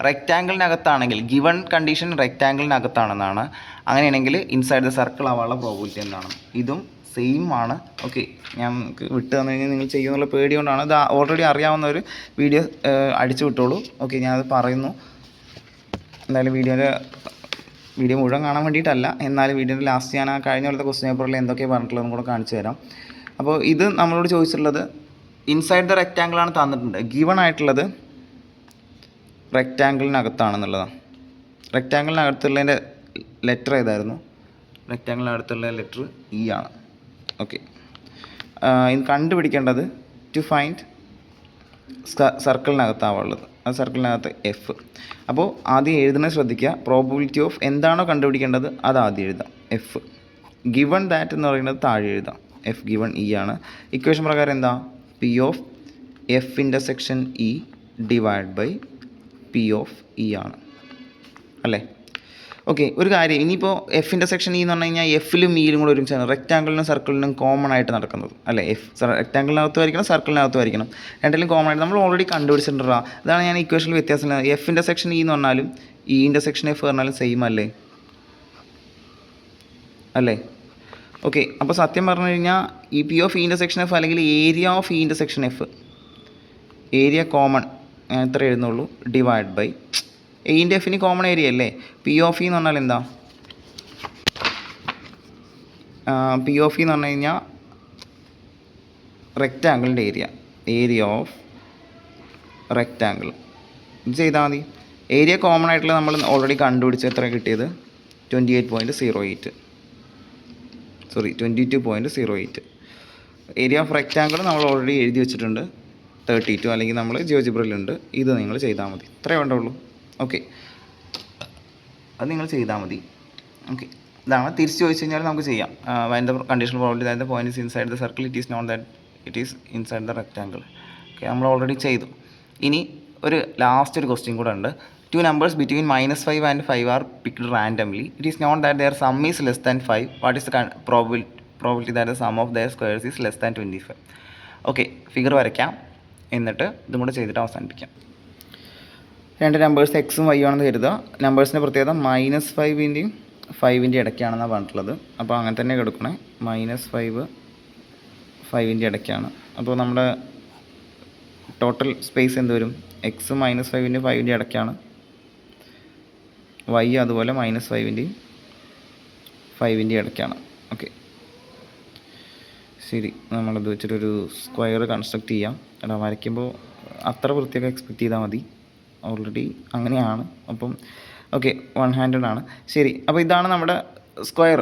റെക്റ്റാങ്കിളിനകത്താണെങ്കിൽ ഗിവൺ കണ്ടീഷൻ റെക്റ്റാങ്കിളിനകത്താണെന്നാണ്. അങ്ങനെയാണെങ്കിൽ ഇൻസൈഡ് ദ സർക്കിൾ ആവാനുള്ള പ്രോബബിലിറ്റി എന്താണ്? ഇതും സെയിം ആണ്. ഓക്കെ, ഞാൻ വിട്ട് തന്നു കഴിഞ്ഞാൽ നിങ്ങൾ ചെയ്യുന്നുള്ള പേടി കൊണ്ടാണ്. ഇത് ഓൾറെഡി അറിയാവുന്ന ഒരു വീഡിയോ അടിച്ചു വിട്ടോളൂ. ഓക്കെ, ഞാനത് പറയുന്നു. എന്തായാലും വീഡിയോ മുഴുവൻ കാണാൻ വേണ്ടിയിട്ടല്ല, എന്നാലും വീഡിയോൻ്റെ ലാസ്റ്റ് ഞാൻ ആ കഴിഞ്ഞ പോലത്തെ ക്വസ്റ്റ്യൻ പേപ്പറിൽ എന്തൊക്കെയാണ് പറഞ്ഞിട്ടുള്ളതെന്നും കൂടെ കാണിച്ചു തരാം. അപ്പോൾ ഇത് നമ്മളോട് ചോദിച്ചിട്ടുള്ളത് ഇൻസൈഡ് ദ റെക്റ്റാങ്കിളാണ് തന്നിട്ടുണ്ട്. ഗിവൺ ആയിട്ടുള്ളത് റെക്റ്റാങ്കിളിനകത്താണെന്നുള്ളതാണ്. റെക്റ്റാങ്കിളിനകത്തുള്ളതിൻ്റെ ലെറ്റർ ഏതായിരുന്നു? റെക്റ്റാങ്കിളിനകത്തുള്ള ലെറ്റർ E ആണ്. ഓക്കെ, ഇത് കണ്ടുപിടിക്കേണ്ടത് ടു ഫൈൻഡ് സർക്കിളിനകത്താവുള്ളത്. ആ സർക്കിളിനകത്ത് F. അപ്പോൾ ആദ്യം എഴുതുന്നത് ശ്രദ്ധിക്കുക. പ്രോബബിലിറ്റി ഓഫ് എന്താണോ കണ്ടുപിടിക്കേണ്ടത് അത് ആദ്യം എഴുതാം. F ഗിവൺ ദാറ്റ് എന്ന് പറയുന്നത് താഴെ എഴുതാം. F ഗിവൺ E ആണ്. ഇക്വേഷൻ പ്രകാരം എന്താ? P of F intersection E divide by P of E ആണ് അല്ലേ? ഓക്കെ, ഒരു കാര്യം, ഇനിയിപ്പോൾ F ഇൻ്റർസെക്ഷൻ E എന്ന് പറഞ്ഞു കഴിഞ്ഞാൽ Fലും Eയിലും കൂടെ ഒരുമിച്ചാണ് റെക്റ്റാങ്കിളിനും സർക്കിളിനും കോമൺ ആയിട്ട് നടക്കുന്നത് അല്ലേ? റെക്റ്റാങ്കിളിനകത്തും ആയിരിക്കണം, സർക്കിളിനകത്തും ആയിരിക്കണം. രണ്ടിലും കോമൺ ആയിട്ട് നമ്മൾ ഓൾറെഡി കണ്ടുപിടിച്ചിട്ടുണ്ടാ. ഇതാണ് ഞാൻ ഇക്വേഷനിൽ വ്യത്യാസം. F ഇൻ്റർസെക്ഷൻ E എന്ന് പറഞ്ഞാലും E ഇൻ്റർസെക്ഷൻ F പറഞ്ഞാലും സെയിം അല്ലേ? ഓക്കെ, അപ്പോൾ സത്യം പറഞ്ഞു കഴിഞ്ഞാൽ ഈ P of E intersection F അല്ലെങ്കിൽ area of E intersection F, area common എത്ര എഴുതുന്നുള്ളൂ? ഡിവൈഡ് ബൈ Eൻ്റെ Fന് കോമൺ ഏരിയ അല്ലേ? P ഓഫ് E എന്ന് പറഞ്ഞാൽ എന്താ? P ഓഫ് E എന്ന് പറഞ്ഞു കഴിഞ്ഞാൽ റെക്റ്റാങ്കിളിൻ്റെ ഏരിയ ഓഫ് റെക്റ്റാങ്കിൾ. ഇത് ചെയ്താൽ മതി. ഏരിയ കോമൺ ആയിട്ടുള്ള നമ്മൾ ഓൾറെഡി കണ്ടുപിടിച്ച് എത്ര കിട്ടിയത്? 22.08. ഏരിയ ഓഫ് റെക്റ്റാങ്കിൾ നമ്മൾ ഓൾറെഡി എഴുതി വെച്ചിട്ടുണ്ട് 32, അല്ലെങ്കിൽ നമ്മൾ ജിയോജിബ്രയിലുണ്ട്. ഇത് നിങ്ങൾ ചെയ്താൽ മതി. ഇത്രയേ വേണ്ടുള്ളൂ. ഓക്കെ, അത് നിങ്ങൾ ചെയ്താൽ മതി. ഓക്കെ, ഇതാണ്. തിരിച്ച് ചോദിച്ചു കഴിഞ്ഞാൽ നമുക്ക് ചെയ്യാം. അതിൻ്റെ conditional probability that the point is inside the circle, it is not that it is inside the rectangle. Okay, നമ്മൾ ഓൾറെഡി ചെയ്തു. ഇനി ഒരു ലാസ്റ്റ് ഒരു ക്വസ്റ്റ്യൻ കൂടെ ഉണ്ട്. 2 numbers between -5 and 5 are picked randomly. It is known that their sum is less than 5. What is the probability that the sum of their squares is less than 25? Okay, figure വരയ്ക്കാം, എന്നിട്ട് ഇതും കൂടെ ചെയ്തിട്ട് അവസാനിപ്പിക്കാം. രണ്ട് numbers എക്സും Y ആണെന്ന് കരുതുക. നമ്പേഴ്സിൻ്റെ പ്രത്യേകത -5ൻ്റെയും 5ൻ്റെ ഇടയ്ക്കാണെന്നാണ് പറഞ്ഞിട്ടുള്ളത്. അപ്പോൾ അങ്ങനെ തന്നെ കിടക്കണേ. -5 5ൻ്റെ ഇടയ്ക്കാണ്. അപ്പോൾ നമ്മുടെ ടോട്ടൽ സ്പേസ് എന്ത് വരും? എക്സ് -5ൻ്റെയും 5ൻ്റെ ഇടയ്ക്കാണ്. വൈ അതുപോലെ -5ൻ്റെയും 5ൻ്റെ ഇടയ്ക്കാണ്. ഓക്കെ, ശരി. നമ്മളത് വെച്ചിട്ടൊരു സ്ക്വയർ കൺസ്ട്രക്റ്റ് ചെയ്യാം. എടാ, വരയ്ക്കുമ്പോൾ അത്ര വൃത്തിയൊക്കെ എക്സ്പെക്റ്റ് ചെയ്താൽ മതി. ഓൾറെഡി അങ്ങനെയാണ്. അപ്പം ഓക്കെ, 1 ഹാൻഡഡ് ആണ്. ശരി, അപ്പോൾ ഇതാണ് നമ്മുടെ സ്ക്വയർ.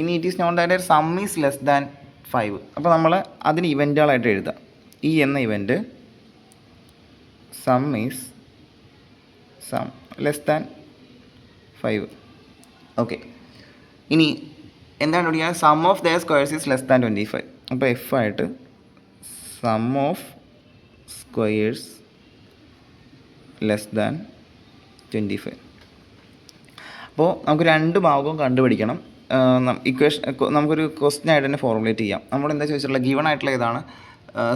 ഇനി it is not that sum is less than 5. അപ്പോൾ നമ്മൾ അതിന് ഇവൻറ്റുകളായിട്ട് എഴുതാം. ഈ എന്ന event sum less than 5. Okay, ഇനി എന്താണ് പഠിക്കുക? Sum of their squares is less than 25. അപ്പോൾ എഫ് ആയിട്ട് sum of squares less than 25. അപ്പോൾ നമുക്ക് രണ്ട് ഭാഗവും കണ്ടുപിടിക്കണം. ഇക്വേഷൻ നമുക്കൊരു ക്വസ്റ്റ്യൻ ആയിട്ട് തന്നെ ഫോർമുലേറ്റ് ചെയ്യാം. നമ്മളെന്താ ചോദിച്ചിട്ടുള്ളത്, ഗിവൺ ആയിട്ടുള്ള ഇതാണ്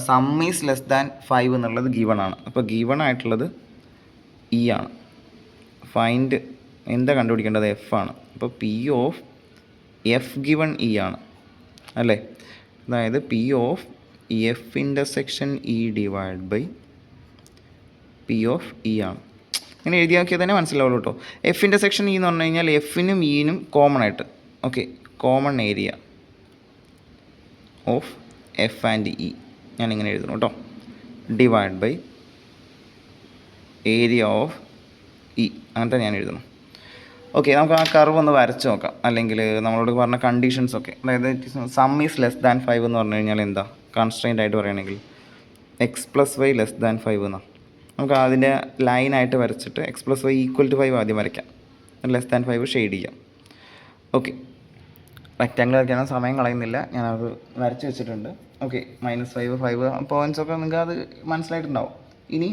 സം ഈസ് ലെസ് ദാൻ 5 എന്നുള്ളത് ഗിവൺ ആണ്. അപ്പോൾ ഗിവൺ ആയിട്ടുള്ളത് ഇ ആണ്. ഫൈൻഡ് എന്താ കണ്ടുപിടിക്കേണ്ടത്, എഫ് ആണ്. അപ്പോൾ P of F given E ആണ് അല്ലേ. അതായത് P of F intersection E divide by P of E ആണ്. ഇങ്ങനെ എഴുതി നോക്കിയാൽ തന്നെ മനസ്സിലാവുള്ളൂ കേട്ടോ. എഫ് ഇൻ്റർസെക്ഷൻ ഇ എന്ന് പറഞ്ഞു കഴിഞ്ഞാൽ എഫിനും ഇനും കോമൺ ആയിട്ട് common area of F and E ഞാനിങ്ങനെ എഴുതുന്നു കേട്ടോ. Divide by area of E അങ്ങനത്തെ ഞാൻ എഴുതണം. നമുക്ക് ആ കർവ് ഒന്ന് വരച്ച് നോക്കാം. അല്ലെങ്കിൽ നമ്മളോട് പറഞ്ഞ കണ്ടീഷൻസൊക്കെ, അതായത് സം ഈസ് ലെസ് ദാൻ 5 എന്ന് പറഞ്ഞു കഴിഞ്ഞാൽ എന്താ കൺസ്ട്രെയിൻ്റ് ആയിട്ട് പറയുകയാണെങ്കിൽ x plus y less than 5 എന്നാണ്. നമുക്ക് അതിൻ്റെ ലൈനായിട്ട് വരച്ചിട്ട് x plus y equal to 5 ആദ്യം വരയ്ക്കാം. ലെസ് ദാൻ 5 ഷെയ്ഡ് ചെയ്യാം. റെക്റ്റാങ്കിൾ വരയ്ക്കാനും സമയം കളയുന്നില്ല, ഞാനത് വരച്ച് വെച്ചിട്ടുണ്ട്. -5 പോയിൻറ്റ്സൊക്കെ നിങ്ങൾക്ക് അത് മനസ്സിലായിട്ടുണ്ടാവും. ഇനി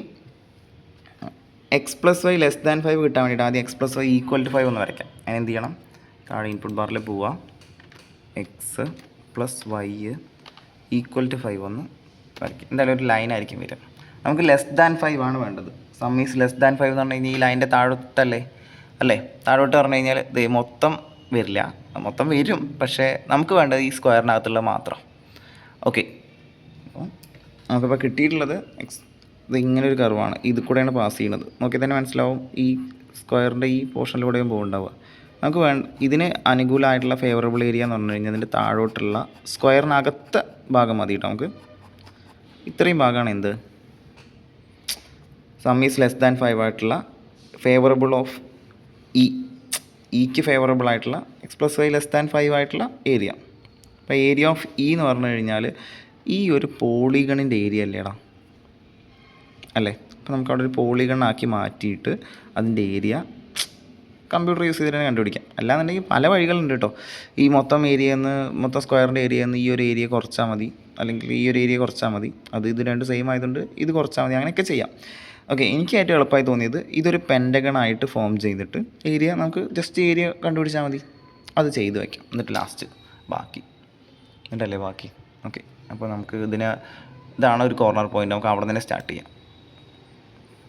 x plus y less than 5 കിട്ടാൻ വേണ്ടിയിട്ട് ആദ്യം x plus y equal to 5 ഒന്ന് വരയ്ക്കാം. അതിന് എന്ത് ചെയ്യണം, താഴെ ഇൻപുട്ട് ബാറിൽ പോവാം, x plus y equal to 5 ഒന്ന് വരയ്ക്കും. എന്തായാലും ഒരു ലൈനായിരിക്കും വരിക. നമുക്ക് ലെസ് ദാൻ 5 ആണ് വേണ്ടത്. സം ഈസ് ലെസ് ദാൻ 5 എന്ന് പറഞ്ഞു കഴിഞ്ഞാൽ ഈ ലൈൻ്റെ താഴോട്ടല്ലേ താഴോട്ട് പറഞ്ഞു കഴിഞ്ഞാൽ ഇത് മൊത്തം വരില്ല, മൊത്തം വരും, പക്ഷേ നമുക്ക് വേണ്ടത് ഈ സ്ക്വയറിനകത്തുള്ള മാത്രം. അപ്പോൾ നമുക്കിപ്പോൾ കിട്ടിയിട്ടുള്ളത് ഇത് ഇങ്ങനെ ഒരു കർവാണ്, ഇത് കൂടെയാണ് പാസ് ചെയ്യുന്നത്. നോക്കിയാൽ തന്നെ മനസ്സിലാവും ഈ സ്ക്വയറിൻ്റെ ഈ പോർഷനിലൂടെയും പോകുന്നുണ്ടാവുക. നമുക്ക് ഇതിന് അനുകൂലമായിട്ടുള്ള ഫേവറബിൾ ഏരിയ എന്ന് പറഞ്ഞു കഴിഞ്ഞാൽ ഇതിൻ്റെ താഴോട്ടുള്ള സ്ക്വയറിനകത്തെ ഭാഗം മതി കേട്ടോ. നമുക്ക് ഇത്രയും ഭാഗമാണ് എന്ത് സം ഈസ് ലെസ് ദാൻ 5 ആയിട്ടുള്ള ഫേവറബിൾ ഓഫ് ഇക്ക് ഫേവറബിൾ ആയിട്ടുള്ള x plus y less than 5 ആയിട്ടുള്ള ഏരിയ. അപ്പോൾ ഏരിയ ഓഫ് ഇ എന്ന് പറഞ്ഞു കഴിഞ്ഞാൽ ഈ ഒരു പോളിഗണിൻ്റെ ഏരിയ അല്ലേ. അപ്പോൾ നമുക്ക് അവിടെ ഒരു പോളിഗണാക്കി മാറ്റിയിട്ട് അതിൻ്റെ ഏരിയ കമ്പ്യൂട്ടർ യൂസ് ചെയ്തിട്ട് തന്നെ കണ്ടുപിടിക്കാം. അല്ലാന്നുണ്ടെങ്കിൽ പല വഴികളുണ്ട് കേട്ടോ. ഈ മൊത്തം സ്ക്വയറിൻ്റെ ഏരിയയിൽ നിന്ന് ഈ ഒരു ഏരിയ കുറച്ചാൽ മതി, അല്ലെങ്കിൽ ഈ ഒരു ഏരിയ കുറച്ചാൽ മതി. ഇത് രണ്ട് സെയിം ആയതുകൊണ്ട് ഇത് കുറച്ചാൽ മതി, അങ്ങനെയൊക്കെ ചെയ്യാം. എനിക്ക് ഏറ്റവും എളുപ്പമായി തോന്നിയത് ഇതൊരു പെൻറ്റഗണായിട്ട് ഫോം ചെയ്തിട്ട് ഏരിയ നമുക്ക് ജസ്റ്റ് ഏരിയ കണ്ടുപിടിച്ചാൽ മതി. അത് ചെയ്ത് വയ്ക്കാം, എന്നിട്ട് ലാസ്റ്റ് ബാക്കി. അപ്പോൾ നമുക്ക് ഇതാണ് ഒരു കോർണർ പോയിൻ്റ്. നമുക്ക് അവിടെ തന്നെ സ്റ്റാർട്ട് ചെയ്യാം.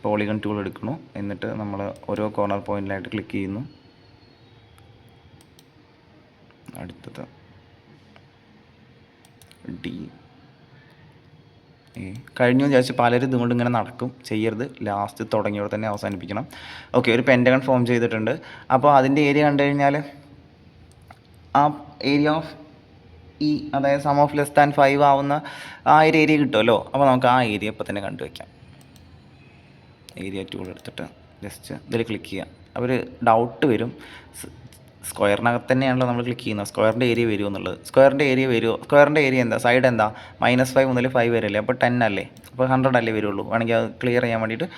പോളിഗൺ ടൂൾ എടുക്കുന്നു, എന്നിട്ട് നമ്മൾ ഓരോ കോർണർ പോയിന്റിലായിട്ട് ക്ലിക്ക് ചെയ്യുന്നു. അടുത്തത് ഡി കഴിഞ്ഞു വിചാരിച്ച് പലരും ഇതുകൊണ്ട് ഇങ്ങനെ നടക്കും, ചെയ്യരുത്. ലാസ്റ്റ് തുടങ്ങിയോടെ തന്നെ അവസാനിപ്പിക്കണം. ഒരു പെൻറ്റഗൺ ഫോം ചെയ്തിട്ടുണ്ട്. അപ്പോൾ അതിൻ്റെ ഏരിയ കണ്ടു കഴിഞ്ഞാൽ ആ ഏരിയ ഓഫ് ഇ, അതായത് സം ഓഫ് ലെസ് ദാൻ 5 ആവുന്ന ആ ഒരു ഏരിയ കിട്ടുമല്ലോ. അപ്പോൾ നമുക്ക് ആ ഏരിയ ഇപ്പോൾ തന്നെ കണ്ടുവയ്ക്കാം. ഏരിയ ടൂൾ എടുത്തിട്ട് ജസ്റ്റ് ഇതിൽ ക്ലിക്ക് ചെയ്യാം. അവർ ഡൗട്ട് വരും, സ്ക്വയറിനകത്ത് തന്നെയാണല്ലോ നമ്മൾ ക്ലിക്ക് ചെയ്യുന്നത്, സ്ക്വയറിൻ്റെ ഏരിയ വരുമോ എന്നുള്ളത്. സ്ക്വയറിൻ്റെ ഏരിയ എന്താ, സൈഡ് എന്താ -5 മുതൽ 5 വരെയല്ലേ. അപ്പോൾ 10 അല്ലേ, അപ്പോൾ 100 അല്ലേ വരുള്ളൂ. വേണമെങ്കിൽ അത് ക്ലിയർ ചെയ്യാൻ വേണ്ടിയിട്ട്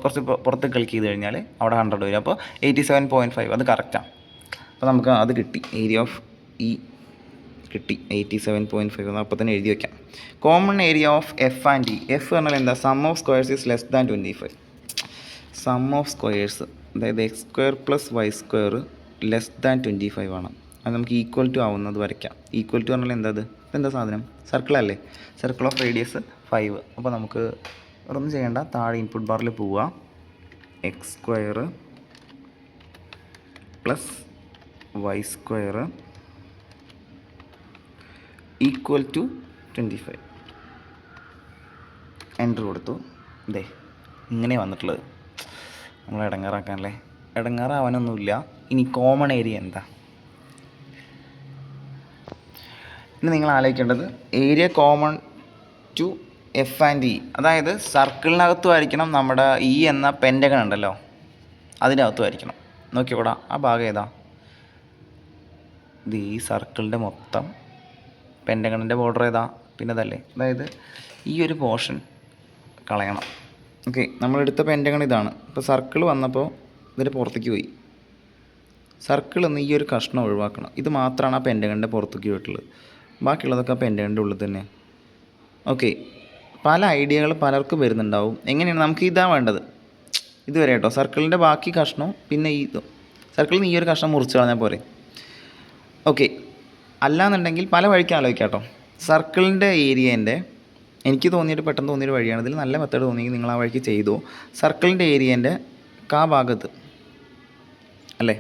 കുറച്ച് പുറത്ത് ക്ലിക്ക് ചെയ്ത് കഴിഞ്ഞാൽ അവിടെ 100 വരും. അപ്പോൾ 87.5 അത് കറക്റ്റാണ്. അപ്പോൾ നമുക്ക് അത് കിട്ടി, ഏരിയ ഓഫ് ഇ കിട്ടി 87.5. അപ്പോൾ തന്നെ എഴുതി വയ്ക്കാം. Common area of F and E. F പറഞ്ഞാൽ എന്താ, sum of squares is less than 25. Sum of squares, അതായത് x square plus y square less than 25 ആണ്. അത് നമുക്ക് ഈക്വൽ ടു ആവുന്നത് വരയ്ക്കാം. ഈക്വൽ ടു പറഞ്ഞാൽ എന്താ സാധനം, സർക്കിളല്ലേ. Circle of radius 5. അപ്പോൾ നമുക്ക് ഒന്നും ചെയ്യേണ്ട, താഴെ ഇൻപുട്ട് ബാറിൽ പോവുക, x square plus y square equal to 25. Enter കൊടുത്തു. ഇങ്ങനെ വന്നിട്ടുള്ളത്. നമ്മൾ ഇടങ്ങാറാക്കാനല്ലേ, ഇടങ്ങാറാവാനൊന്നുമില്ല. ഇനി കോമൺ ഏരിയ എന്താ, ഇനി നിങ്ങൾ ആലോചിക്കേണ്ടത് area common to F and E. അതായത് സർക്കിളിനകത്തും ആയിരിക്കണം, നമ്മുടെ ഇ എന്ന പെൻറ്റഗൺ ഉണ്ടല്ലോ അതിനകത്തും ആയിരിക്കണം. നോക്കിയോടാ, ആ ഭാഗം ഏതാ, ഇത് ഈ സർക്കിളിൻ്റെ മൊത്തം പെൻറ്റഗണിൻ്റെ ബോർഡർ ഏതാ, പിന്നെ അതല്ലേ. അതായത് ഈ ഒരു പോർഷൻ കളയണം. നമ്മളെടുത്ത പെൻറ്റഗൺ ഇതാണ്. ഇപ്പോൾ സർക്കിൾ വന്നപ്പോൾ ഇതിൻ്റെ പുറത്തേക്ക് പോയി. സർക്കിളിൽ നിന്ന് ഈ ഒരു കഷ്ണം ഒഴിവാക്കണം. ഇത് മാത്രമാണ് ആ പെൻറ്റഗണിൻ്റെ പുറത്തേക്ക് പോയിട്ടുള്ളത്. ബാക്കിയുള്ളതൊക്കെ ആ പെൻറ്റഗണിൻ്റെ ഉള്ളിൽ തന്നെ. പല ഐഡിയകൾ പലർക്കും വരുന്നുണ്ടാവും. എങ്ങനെയാണ്, നമുക്ക് ഇതാ വേണ്ടത്, ഇതുവരെ കേട്ടോ. സർക്കിളിൻ്റെ ബാക്കി കഷ്ണം പിന്നെ സർക്കിളിൽ നിന്ന് ഈ ഒരു കഷ്ണം മുറിച്ച് കളഞ്ഞാൽ പോരെ. ഓക്കെ, അല്ലാന്നുണ്ടെങ്കിൽ പല വഴിക്ക് ആലോചിക്കാം കേട്ടോ. സർക്കിളിൻ്റെ ഏരിയേൻ്റെ എനിക്ക് പെട്ടെന്ന് തോന്നിയൊരു വഴിയാണ്. ഇതിൽ നല്ല മെത്തേഡ് തോന്നിയെങ്കിൽ നിങ്ങൾ ആ വഴിക്ക് ചെയ്തു. സർക്കിളിൻ്റെ ഏരിയേൻ്റെ ഭാഗത്ത് അല്ലേ,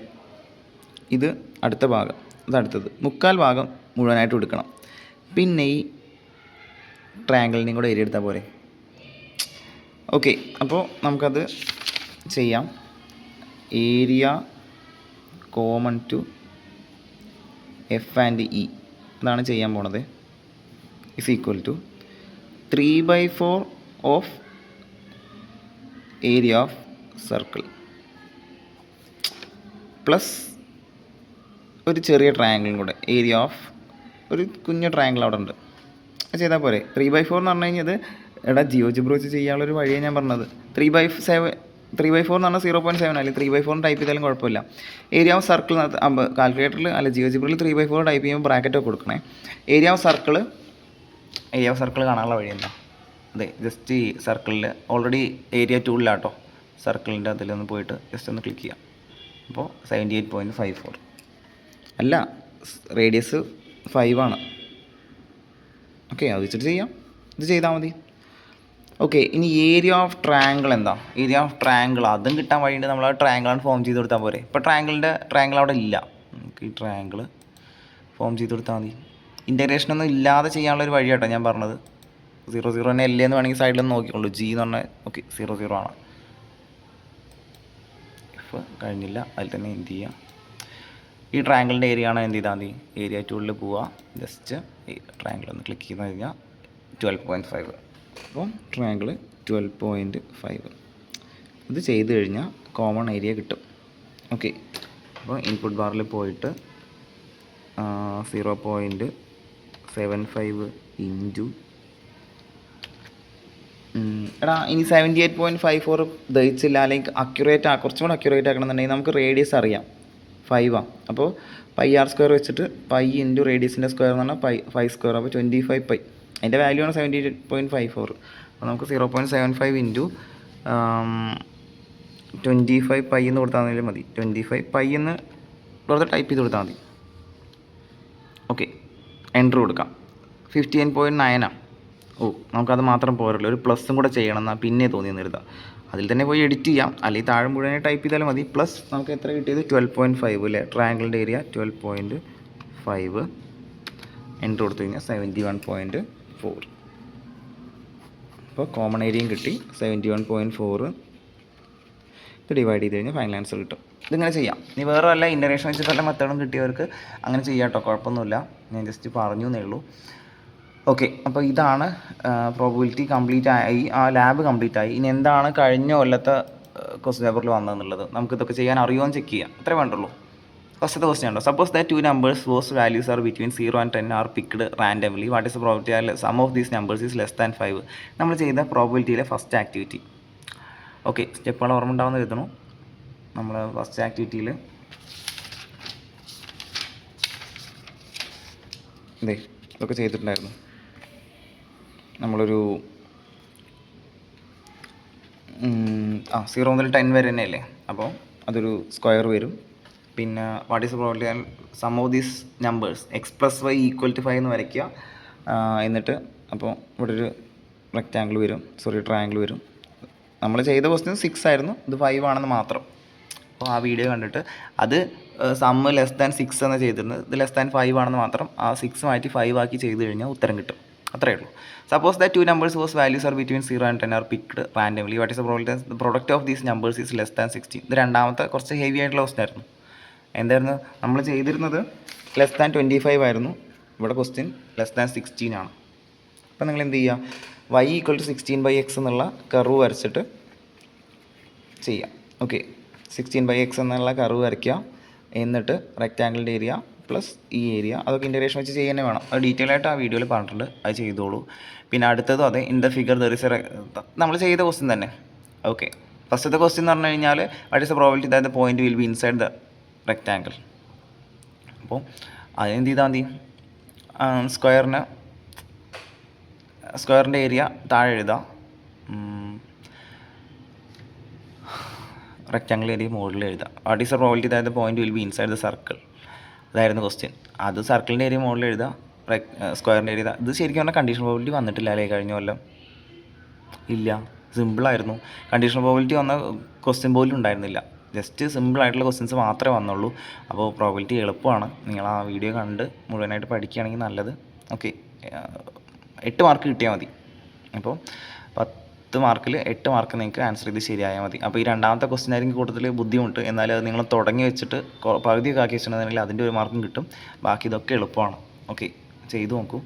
ഇത് അടുത്ത ഭാഗം, ഇതടുത്തത് 3/4 ഭാഗം മുഴുവനായിട്ട് എടുക്കണം. പിന്നെ ഈ ട്രയാങ്കിളിൻ്റെയും കൂടെ ഏരിയ എടുത്താൽ പോരെ. ഓക്കെ, അപ്പോൾ നമുക്കത് ചെയ്യാം. Area common to F and E അതാണ് ചെയ്യാൻ പോണത്. Is equal to 3/4 of area of circle plus ഒരു ചെറിയ ട്രയാങ്കിളും കൂടെ, ഏരിയ ഓഫ് ഒരു കുഞ്ഞു ട്രയാങ്കിൾ അവിടെ ഉണ്ട്, അത് ചെയ്താൽ പോരെ. 3/4 എന്ന് പറഞ്ഞു കഴിഞ്ഞത് ജിയോജിബ്ര വെച്ച് ചെയ്യാനുള്ളൊരു വഴിയാണ് ഞാൻ പറഞ്ഞത്. 3/4 എന്ന് പറഞ്ഞാൽ 0.7 അല്ലെങ്കിൽ 3/4 ടൈപ്പ് ചെയ്താലും കുഴപ്പമില്ല. ഏരിയ ഓഫ് സർക്കിൾ കാൽക്കുലേറ്ററിൽ അല്ല ജിയോജിബ്രയിൽ 3/4 ടൈപ്പ് ചെയ്യുമ്പോൾ ബ്രാക്കറ്റൊക്കെ കൊടുക്കണേ. ഏരിയ ഓഫ് സർക്കിൾ കാണാനുള്ള വഴി എന്താ? അതെ, ജസ്റ്റ് ഈ സർക്കിളിൽ ഓൾറെഡി ഏരിയ ടൂളിലാട്ടോ, സർക്കിളിൻ്റെ അതിലൊന്ന് പോയിട്ട് ജസ്റ്റ് ഒന്ന് ക്ലിക്ക് ചെയ്യാം. അപ്പോൾ 78.54 അല്ല, റേഡിയസ് 5 ആണ്. ഓക്കെ, അത് വെച്ചിട്ട് ചെയ്യാം, ഇത് ചെയ്താൽ മതി. ഓക്കെ, ഇനി ഏരിയ ഓഫ് ട്രയാങ്കിൾ എന്താ? ഏരിയ ഓഫ് ട്രയാങ്കിൾ അതും കിട്ടാൻ വഴിയുണ്ട്. നമ്മൾ ആ ട്രയാങ്കിളാണ് ഫോം ചെയ്ത് കൊടുത്താൽ പോരെ. ഇപ്പോൾ ട്രയാങ്കിൾ അവിടെ ഇല്ല, നമുക്ക് ഈ ട്രയാങ്കിൾ ഫോം ചെയ്ത് കൊടുത്താൽ മതി. ഇൻ്റഗ്രേഷനൊന്നും ഇല്ലാതെ ചെയ്യാനുള്ളൊരു വഴി കേട്ടോ ഞാൻ പറഞ്ഞത്. 0 തന്നെ അല്ലേ എന്ന് വേണമെങ്കിൽ സൈഡിലൊന്ന് നോക്കിക്കോളൂ. ജി എന്ന് പറഞ്ഞാൽ ഓക്കെ 0 ആണ്. എഫ് കഴിഞ്ഞില്ല, അതിൽ തന്നെ എന്ത് ചെയ്യാം, ഈ ട്രയാങ്കിളിൻ്റെ ഏരിയ ആണ് എന്ത് ചെയ്താൽ മതി, ഏരിയ ടൂളിൽ പോവുക, ജസ്റ്റ് ഈ ട്രയാങ്കിൾ ഒന്ന് ക്ലിക്ക് ചെയ്ത് കഴിഞ്ഞാൽ 12.5. അപ്പോൾ ട്രയാങ്കിൾ 12.5 ഇത് ചെയ്ത് കഴിഞ്ഞാൽ കോമൺ ഏരിയ കിട്ടും. ഓക്കെ, അപ്പോൾ ഇൻപുട്ട് ബാറിൽ പോയിട്ട് 0.75 ഇൻറ്റു ഇനി 78.54 ദഹിച്ചില്ല, അല്ലെങ്കിൽ കുറച്ചും കൂടെ അക്യുറേറ്റ് ആക്കണമെന്നുണ്ടെങ്കിൽ നമുക്ക് റേഡിയസ് അറിയാം, 5 അപ്പോൾ πr² വെച്ചിട്ട് π ഇൻറ്റു റേഡിയസിൻ്റെ സ്ക്വയർ എന്ന് പറഞ്ഞാൽ 5², അപ്പോൾ 25 π. അതിൻ്റെ വാല്യൂ ആണ് 78.54. അപ്പോൾ നമുക്ക് 0.75 ഇൻറ്റു 25 π എന്ന് കൊടുത്താൽ മതി. 25 π എന്ന് വെറുതെ ടൈപ്പ് ചെയ്ത് കൊടുത്താൽ മതി. ഓക്കെ, എൻ്റർ കൊടുക്കാം. 15.9 നമുക്കത് മാത്രം പോരല്ലോ, ഒരു പ്ലസും കൂടെ ചെയ്യണം എന്നാൽ പിന്നെ തോന്നിയെന്ന് കരുതാം. അതിൽ തന്നെ പോയി എഡിറ്റ് ചെയ്യാം, അല്ലെങ്കിൽ താഴെ മുഴുവനെ ടൈപ്പ് ചെയ്താലും മതി. പ്ലസ് നമുക്ക് എത്ര കിട്ടിയത് 12.5 അല്ലേ, ട്രയാങ്കിളിൻ്റെ ഏരിയ 12.5. എൻ്റർ കൊടുത്തു കഴിഞ്ഞാൽ 71.4. അപ്പോൾ കോമൺ ഏരിയയും കിട്ടി 71.4. ഇത് ഡിവൈഡ് ചെയ്ത് കഴിഞ്ഞാൽ ഫൈനൽ ആൻസർ കിട്ടും. ഇതിങ്ങനെ ചെയ്യാം. ഇനി വേറെ വല്ല ഇൻ്റഗ്രേഷൻ വെച്ചിട്ട് വല്ല മെത്തേഡും കിട്ടിയവർക്ക് അങ്ങനെ ചെയ്യാം കേട്ടോ, കുഴപ്പമൊന്നുമില്ല. ഞാൻ ജസ്റ്റ് പറഞ്ഞു എന്നേ ഉള്ളൂ. ഓക്കെ, അപ്പോൾ ഇതാണ് പ്രോബബിലിറ്റി കംപ്ലീറ്റ് ആയി, ആ ലാബ് കംപ്ലീറ്റ് ആയി. ഇനി എന്താണ് കഴിഞ്ഞ കൊല്ലത്തെ ക്വസ്റ്റ്യൻ പേപ്പറിൽ വന്നതെന്നുള്ളത് നമുക്കിതൊക്കെ ചെയ്യാൻ അറിയുമോ ചെക്ക് ചെയ്യാം, അത്രേ വേണ്ടുള്ളൂ. ഫസ്റ്റത്തെ ക്വസ്റ്റ്യൻ ഉണ്ടോ, suppose that 2 numbers whose values are between 0 and 10 are picked randomly, what is the probability sum of these numbers is less than 5? നമ്മൾ ചെയ്ത പ്രോബബിലിറ്റിയിലെ ഫസ്റ്റ് ആക്ടിവിറ്റി. ഓക്കെ, സ്റ്റെപ്പുകൾ ഓർമ്മ ഉണ്ടാവുമെന്ന് കരുതുന്നു. നമ്മൾ ഫസ്റ്റ് ആക്ടിവിറ്റിയിൽ ഇതൊക്കെ ചെയ്തിട്ടുണ്ടായിരുന്നു. നമ്മളൊരു 0 മുതൽ 10 വരെ തന്നെയല്ലേ, അപ്പോൾ അതൊരു സ്ക്വയർ വരും. പിന്നെ what is probability sum of these numbers x + y = 5 എന്ന് വരയ്ക്കുക. എന്നിട്ട് അപ്പോൾ ഇവിടെ ഒരു റെക്റ്റാങ്കിൾ വരും, ട്രയാങ്കിൾ വരും. നമ്മൾ ചെയ്ത ക്വസ്റ്റ്യൻ 6 ആയിരുന്നു, ഇത് 5 ആണെന്ന് മാത്രം. അപ്പോൾ ആ വീഡിയോ കണ്ടിട്ട് അത് സമ്മ് <6 എന്ന് ചെയ്തിരുന്നത്, ഇത് <5 ആണെന്ന് മാത്രം ആ 6 മാറ്റി 5 ആക്കി ചെയ്ത് കഴിഞ്ഞാൽ ഉത്തരം കിട്ടും, അത്രയേ ഉള്ളൂ. Suppose that 2 numbers whose values are between 0 and 10 are picked randomly, what is the probability the product of these numbers is less than 16? ഇത് രണ്ടാമത്തെ കുറച്ച് ഹെവി ആയിട്ടുള്ള ക്വസ്റ്റ്യൻ ആയിരുന്നു. എന്തായിരുന്നു നമ്മൾ ചെയ്തിരുന്നത്, <25 ആയിരുന്നു. ഇവിടെ ക്വസ്റ്റ്യൻ <16 ആണ്. അപ്പോൾ നിങ്ങൾ എന്ത് ചെയ്യുക, y = 16/x എന്നുള്ള കർവ് വരച്ചിട്ട് ചെയ്യാം. ഓക്കെ, 16/x എന്നുള്ള കർവ് വരയ്ക്കുക. എന്നിട്ട് റെക്റ്റാങ്കിളിൻ്റെ ഏരിയ പ്ലസ് ഈ ഏരിയ, അതൊക്കെ ഇൻ്റഗ്രേഷൻ വെച്ച് ചെയ്യാൻ വേണം. അത് ഡീറ്റെയിൽ ആയിട്ട് ആ വീഡിയോയിൽ പറഞ്ഞിട്ടുണ്ട്, അത് ചെയ്തോളൂ. പിന്നെ അടുത്തതും അതെ, in the figure there is നമ്മൾ ചെയ്ത ക്വസ്റ്റ്യൻ തന്നെ. ഓക്കെ, ഫസ്റ്റത്തെ ക്വസ്റ്റ്യൻ എന്ന് പറഞ്ഞു കഴിഞ്ഞാൽ what is the probability that the point will be inside the rectangle. അപ്പോൾ അതിനെന്ത് ചെയ്താൽ മതി, സ്ക്വയറിൻ്റെ ഏരിയ താഴെ എഴുതാം. റെക്റ്റാങ്കിൾ ഏരിയ മുകളിൽ എഴുതാം. What is the probability that the point will be inside the circle, അതായിരുന്നു ക്വസ്റ്റ്യൻ. അത് സർക്കിളിൻ്റെ ഏരിയ മുകളിൽ എഴുതാം, സ്ക്വയറിൻ്റെ ഏരിയ. ഇത് ശരിക്കും പറഞ്ഞാൽ കണ്ടീഷൻ പ്രോബിലിറ്റി വന്നിട്ടില്ല അല്ലേ കഴിഞ്ഞ കൊല്ലം? ഇല്ല, സിമ്പിളായിരുന്നു. കണ്ടീഷണൽ പ്രോബിലിറ്റി വന്ന ക്വസ്റ്റ്യൻ പോലും ഉണ്ടായിരുന്നില്ല. ജസ്റ്റ് സിമ്പിളായിട്ടുള്ള ക്വസ്റ്റ്യൻസ് മാത്രമേ വന്നുള്ളൂ. അപ്പോൾ പ്രോബിലിറ്റി എളുപ്പമാണ്. നിങ്ങൾ ആ വീഡിയോ കണ്ട് മുഴുവനായിട്ട് പഠിക്കുകയാണെങ്കിൽ നല്ലത്. ഓക്കെ, 8 മാർക്ക് കിട്ടിയാൽ മതി. അപ്പോൾ 10 മാർക്കിൽ 8 മാർക്ക് നിങ്ങൾക്ക് ആൻസർ ചെയ്ത് ശരിയായാൽ മതി. അപ്പോൾ ഈ രണ്ടാമത്തെ ക്വസ്റ്റ്യൻ ആയിരിക്കും കൂടുതൽ ബുദ്ധിമുട്ട്. എന്നാലും അത് നിങ്ങൾ തുടങ്ങി വെച്ചിട്ട് പകുതിയൊക്കെ ആക്കി വെച്ചിട്ടുണ്ടെങ്കിൽ അതിൻ്റെ 1 മാർക്കും കിട്ടും. ബാക്കി ഇതൊക്കെ എളുപ്പമാണ്. ഓക്കെ, ചെയ്തു നോക്കൂ.